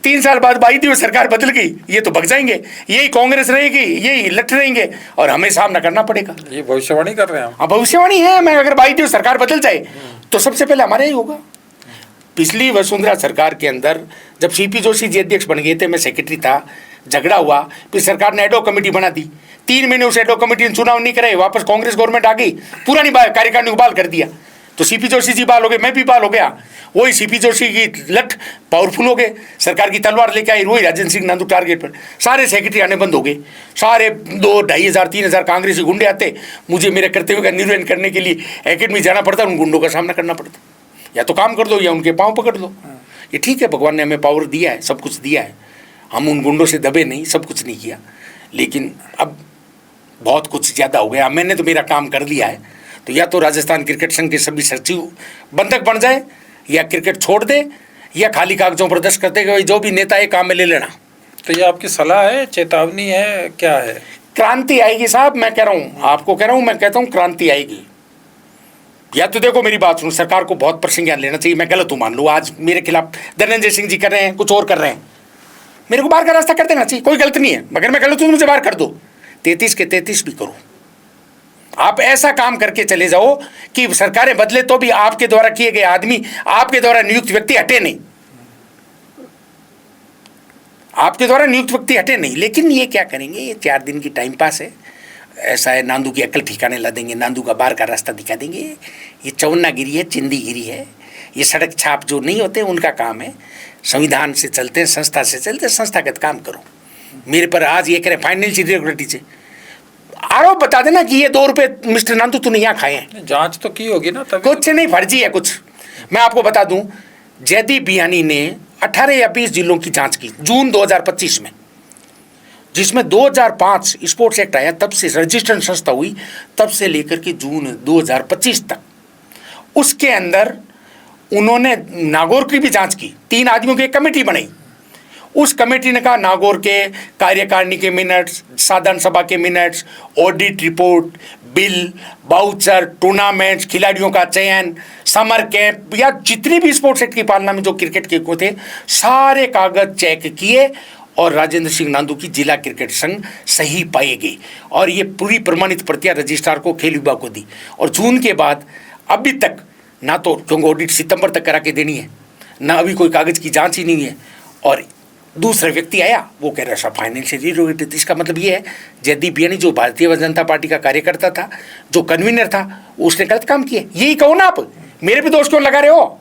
3 साल बाद वायदी सरकार बदल गई, ये तो भग जाएंगे, यही कांग्रेस रहेगी, यही लट रहेंगे और हमें सामना करना पड़ेगा। ये भविष्यवाणी कर रहे हैं हम। हाँ, भविष्यवाणी है। मैं अगर वायदी सरकार बदल जाए तो सबसे पहले हमारा ही होगा। पिछली वसुंधरा सरकार के अंदर जब सीपी जोशी जी अध्यक्ष बन गए थे, मैं सेक्रेटरी था, झगड़ा हुआ, फिर सरकार ने एडो कमेटी बना दी। 3 महीने उस एडो कमेटी ने चुनाव नहीं कराए, वापस कांग्रेस गवर्नमेंट आ गई, पुरानी कार्यकारिणी को बहाल कर दिया। तो सीपी जोशी जी बहाल हो गए, मैं भी बहाल हो गया। वही सीपी जोशी की लट पावरफुल हो गए, सरकार की तलवार लेके आई, वही राजन सिंह नांदू टारगेट पर। सारे सेक्रेटरी आने बंद हो गए, सारे 2,500-3,000 कांग्रेसी गुंडे आते, मुझे मेरे कर्तव्य का निर्वहन करने के लिए एकेडमी जाना पड़ता, उन गुंडों का सामना करना पड़ता। या तो काम कर दो या उनके पाँव पकड़ लो। ये ठीक है, भगवान ने हमें पावर दिया है, सब कुछ दिया है, हम उन गुंडों से दबे नहीं, सब कुछ नहीं किया, लेकिन अब बहुत कुछ ज़्यादा हो गया। मैंने तो मेरा काम कर लिया है, तो या तो राजस्थान क्रिकेट संघ के सभी सचिव बंधक बन जाए, या क्रिकेट छोड़ दे, या खाली कागजों पर दस्त कर दे कि भाई जो भी नेता है काम में ले लेना। तो ये आपकी सलाह है, चेतावनी है, क्या है? क्रांति आएगी साहब, मैं कह रहा हूँ, आपको कह रहा हूँ, मैं कहता हूँ क्रांति आएगी। या तो देखो मेरी बात सुनो, सरकार को बहुत प्रसंज्ञान लेना चाहिए। मैं गलत हूँ मान लो, आज मेरे खिलाफ धनंजय सिंह जी कर रहे हैं, कुछ और कर रहे हैं, मेरे को बाहर का रास्ता कर देना चाहिए, कोई गलत नहीं है। मगर मैं गलत हूँ तो मुझे बाहर कर दो, 33 के 33 भी करो। आप ऐसा काम करके चले जाओ कि सरकारें बदले तो भी आपके द्वारा किए गए आदमी, आपके द्वारा नियुक्त व्यक्ति हटे नहीं, आपके द्वारा नियुक्त व्यक्ति हटे नहीं। लेकिन ये क्या करेंगे, ये 4 दिन की टाइम पास है, ऐसा है, नांदू की अकल ठिकाने ला देंगे, नांदू का बाहर का रास्ता दिखा देंगे। ये चौन्नागिरी है, चिंदीगिरी है, ये सड़क छाप जो नहीं होते उनका काम है। संविधान से चलते हैं, संस्था से चलते हैं, संस्थागत काम करो। मेरे पर आज ये कह रहे फाइनेंशियल इरेगुलरिटी से। आरोप बता देना कि ये 2 रुपए मिस्टर नांदू तूने यहाँ खाए हैं। जांच तो की होगी ना तभी। कुछ नहीं, फर्जी है कुछ। मैं आपको बता दूं, जयदीप बियानी ने 18 या 20 जिलों की जांच की जून 2025 में, जिसमें 2005 स्पोर्ट्स एक्ट आया, तब से रजिस्ट्रेशन संस्था हुई, तब से लेकर के जून 2025 तक। उसके अंदर उन्होंने नागौर की भी जांच की। 3 आदमियों की एक कमेटी बनाई। उस कमेटी ने कहा नागौर के कार्यकारिणी के मिनट्स, साधारण सभा के minutes, audit report, bill, voucher, tournaments, खिलाड़ियों का चयन, समर कैंप या जितनी भी स्पोर्ट्स एक्ट की पालना में जो क्रिकेट के थे, सारे कागज चेक किए और राजेंद्र सिंह नांदू की जिला क्रिकेट संघ सही पाई गई। और ये पूरी प्रमाणित प्रतियां रजिस्ट्रार को, खेल विभाग को दी। और जून के बाद अभी तक ना तो, क्योंकि ऑडिट सितंबर तक करा के देनी है, ना अभी कोई कागज की जांच ही नहीं है। और दूसरा व्यक्ति आया, वो कह रहा था फाइनेंशियल इरेगुलरिटी। इसका मतलब ये है जयदीप बियानी जो भारतीय जनता पार्टी का कार्यकर्ता था, जो कन्वीनर था, उसने गलत काम किए। यही कहो ना आप, मेरे पे दोष क्यों लगा रहे हो?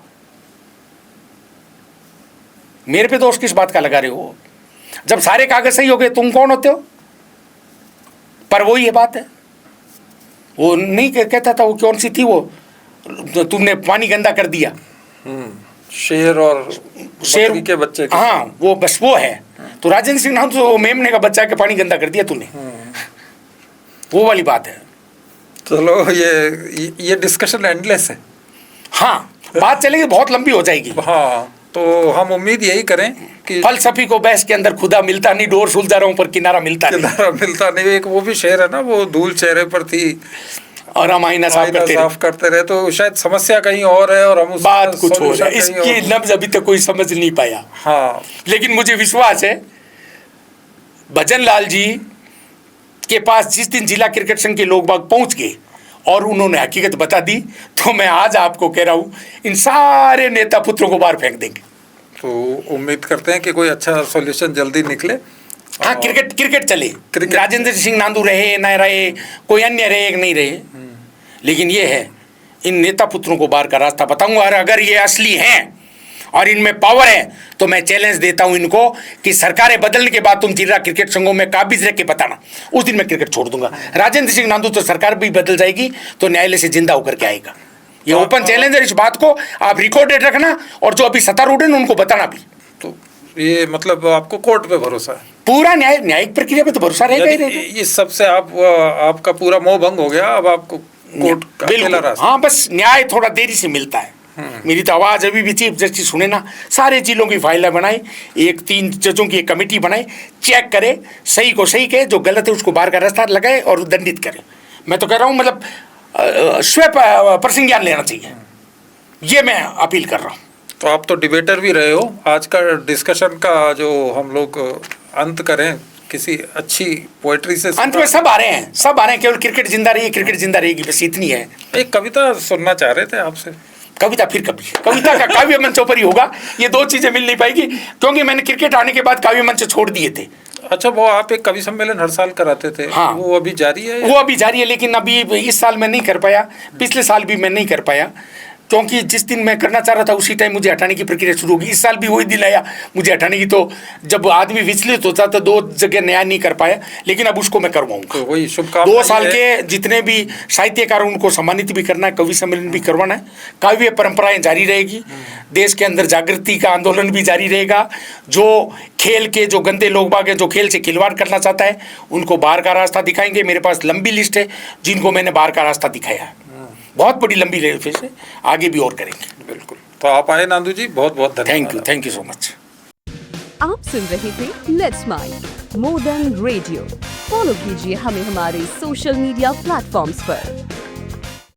मेरे पे दोष किस बात का लगा रहे हो? जब सारे कागज सही हो गए तुम कौन होते हो? पर वो ये बात है, वो नहीं कहता था, वो कौन सी थी वो, तुमने पानी गंदा कर दिया, शेर और बकरी के बच्चे के। हाँ, वो बस वो है। तो राजेंद्र सिंह नाम तो मेमने का बच्चा के पानी गंदा कर दिया तूने, वो वाली बात है। चलो ये डिस्कशन एंडलेस है। हाँ, बात चलेगी, बहुत लंबी हो जाएगी। हाँ, तो हम उम्मीद यही करें कि फलसफी को बहस के अंदर खुदा मिलता नहीं, डोर सुलझा रहा हूं पर किनारा मिलता नहीं। एक वो भी शेर है ना, वो धूल चेहरे पर थी और हम आईना साफ करते रहे। तो शायद समस्या कहीं और है और हम बात कुछ हो रहा है। इसकी लफ्ज अभी तक कोई समझ नहीं पाया। हाँ, लेकिन मुझे विश्वास है भजन लाल जी के पास जिस दिन जिला क्रिकेट संघ के लोग बाग पहुंच गए और उन्होंने हकीकत बता दी, तो मैं आज आपको कह रहा हूं इन सारे नेता पुत्रों को बाहर फेंक देंगे। तो उम्मीद करते हैं कि कोई अच्छा सॉल्यूशन जल्दी निकले। हाँ, क्रिकेट चले। राजेंद्र सिंह नांदू रहे न रहे, कोई अन्य रहे नहीं रहे, लेकिन ये है इन नेता पुत्रों को बाहर का रास्ता बताऊंगा। और अगर ये असली हैं और इनमें पावर है तो मैं चैलेंज देता हूं इनको कि सरकारें बदलने के बाद तुम जिला क्रिकेट संघों में काबिज रह के बताना, उस दिन मैं क्रिकेट छोड़ दूंगा। राजेंद्र सिंह नांदू तो सरकार भी बदल जाएगी तो न्यायालय से जिंदा होकर के आएगा। ये ओपन चैलेंज है, इस बात को आप रिकॉर्डेड रखना और जो अभी सत्तारूढ़ है उनको बताना भी। तो ये मतलब आपको कोर्ट पे भरोसा है? पूरा न्यायिक प्रक्रिया पे तो भरोसा रहेगा ही रहेगा। इस सबसे आपका पूरा मोह भंग हो गया, अब आपको कोर्ट का अकेला रास्ता। हाँ, बस न्याय थोड़ा देरी से मिलता है। मेरी तो आवाज़ अभी भी चीफ जस्टिस सुने ना, सारे जिलों की फाइलें बनाई, 3 जजों की एक कमेटी बनाई, चेक करे, सही को सही कहे, जो गलत है उसको बाहर का रास्ता लगाए और दंडित करे। मैं तो कह रहा हूँ मतलब स्वयं प्रसंज्ञान लेना चाहिए, ये मैं अपील कर रहा हूँ। तो आप तो डिबेटर भी रहे हो, आज का डिस्कशन का जो हम लोग अंत करें किसी अच्छी पोएट्री से। अंत में सब आ रहे हैं, केवल क्रिकेट जिंदा रही है, क्रिकेट जिंदा रहेगी, बस इतनी है। एक कविता सुनना चाह रहे थे आपसे। कविता फिर कभी, कविता का काव्य मंचों पर ही होगा, ये 2 चीजें मिल नहीं पाएगी, क्योंकि मैंने क्रिकेट आने के बाद काव्य मंच छोड़ दिए थे। अच्छा, वो आप एक कवि सम्मेलन हर साल कराते थे। हाँ, वो अभी जारी है? वो अभी जारी है, लेकिन अभी इस साल मैं नहीं कर पाया, पिछले साल भी मैं नहीं कर पाया, क्योंकि जिस दिन मैं करना चाह रहा था उसी टाइम मुझे हटाने की प्रक्रिया शुरू होगी। इस साल भी वही दिन आया मुझे हटाने की, तो जब आदमी विचलित होता तो 2 जगह न्याय नहीं कर पाया, लेकिन अब उसको मैं करवाऊंगा। तो वही शुभकामनाएं। 2 साल के जितने भी साहित्यकार उनको सम्मानित भी करना है, कवि सम्मेलन भी करवाना है, काव्य परंपराएं जारी रहेगी, देश के अंदर जागृति का आंदोलन भी जारी रहेगा। जो खेल के जो गंदे लोग बाग हैं, जो खेल से खिलवाड़ करना चाहता है, उनको बाहर का रास्ता दिखाएंगे। मेरे पास लंबी लिस्ट है जिनको मैंने बाहर का रास्ता दिखाया है, बहुत बड़ी लंबी रेलवे से, आगे भी और करेंगे। बिल्कुल। तो आप आए नांदू जी, बहुत बहुत धन्यवाद। Thank you so much. आप सुन रहे थे let's mind more than radio. Follow कीजिए हमें हमारे सोशल मीडिया प्लेटफॉर्म्स पर।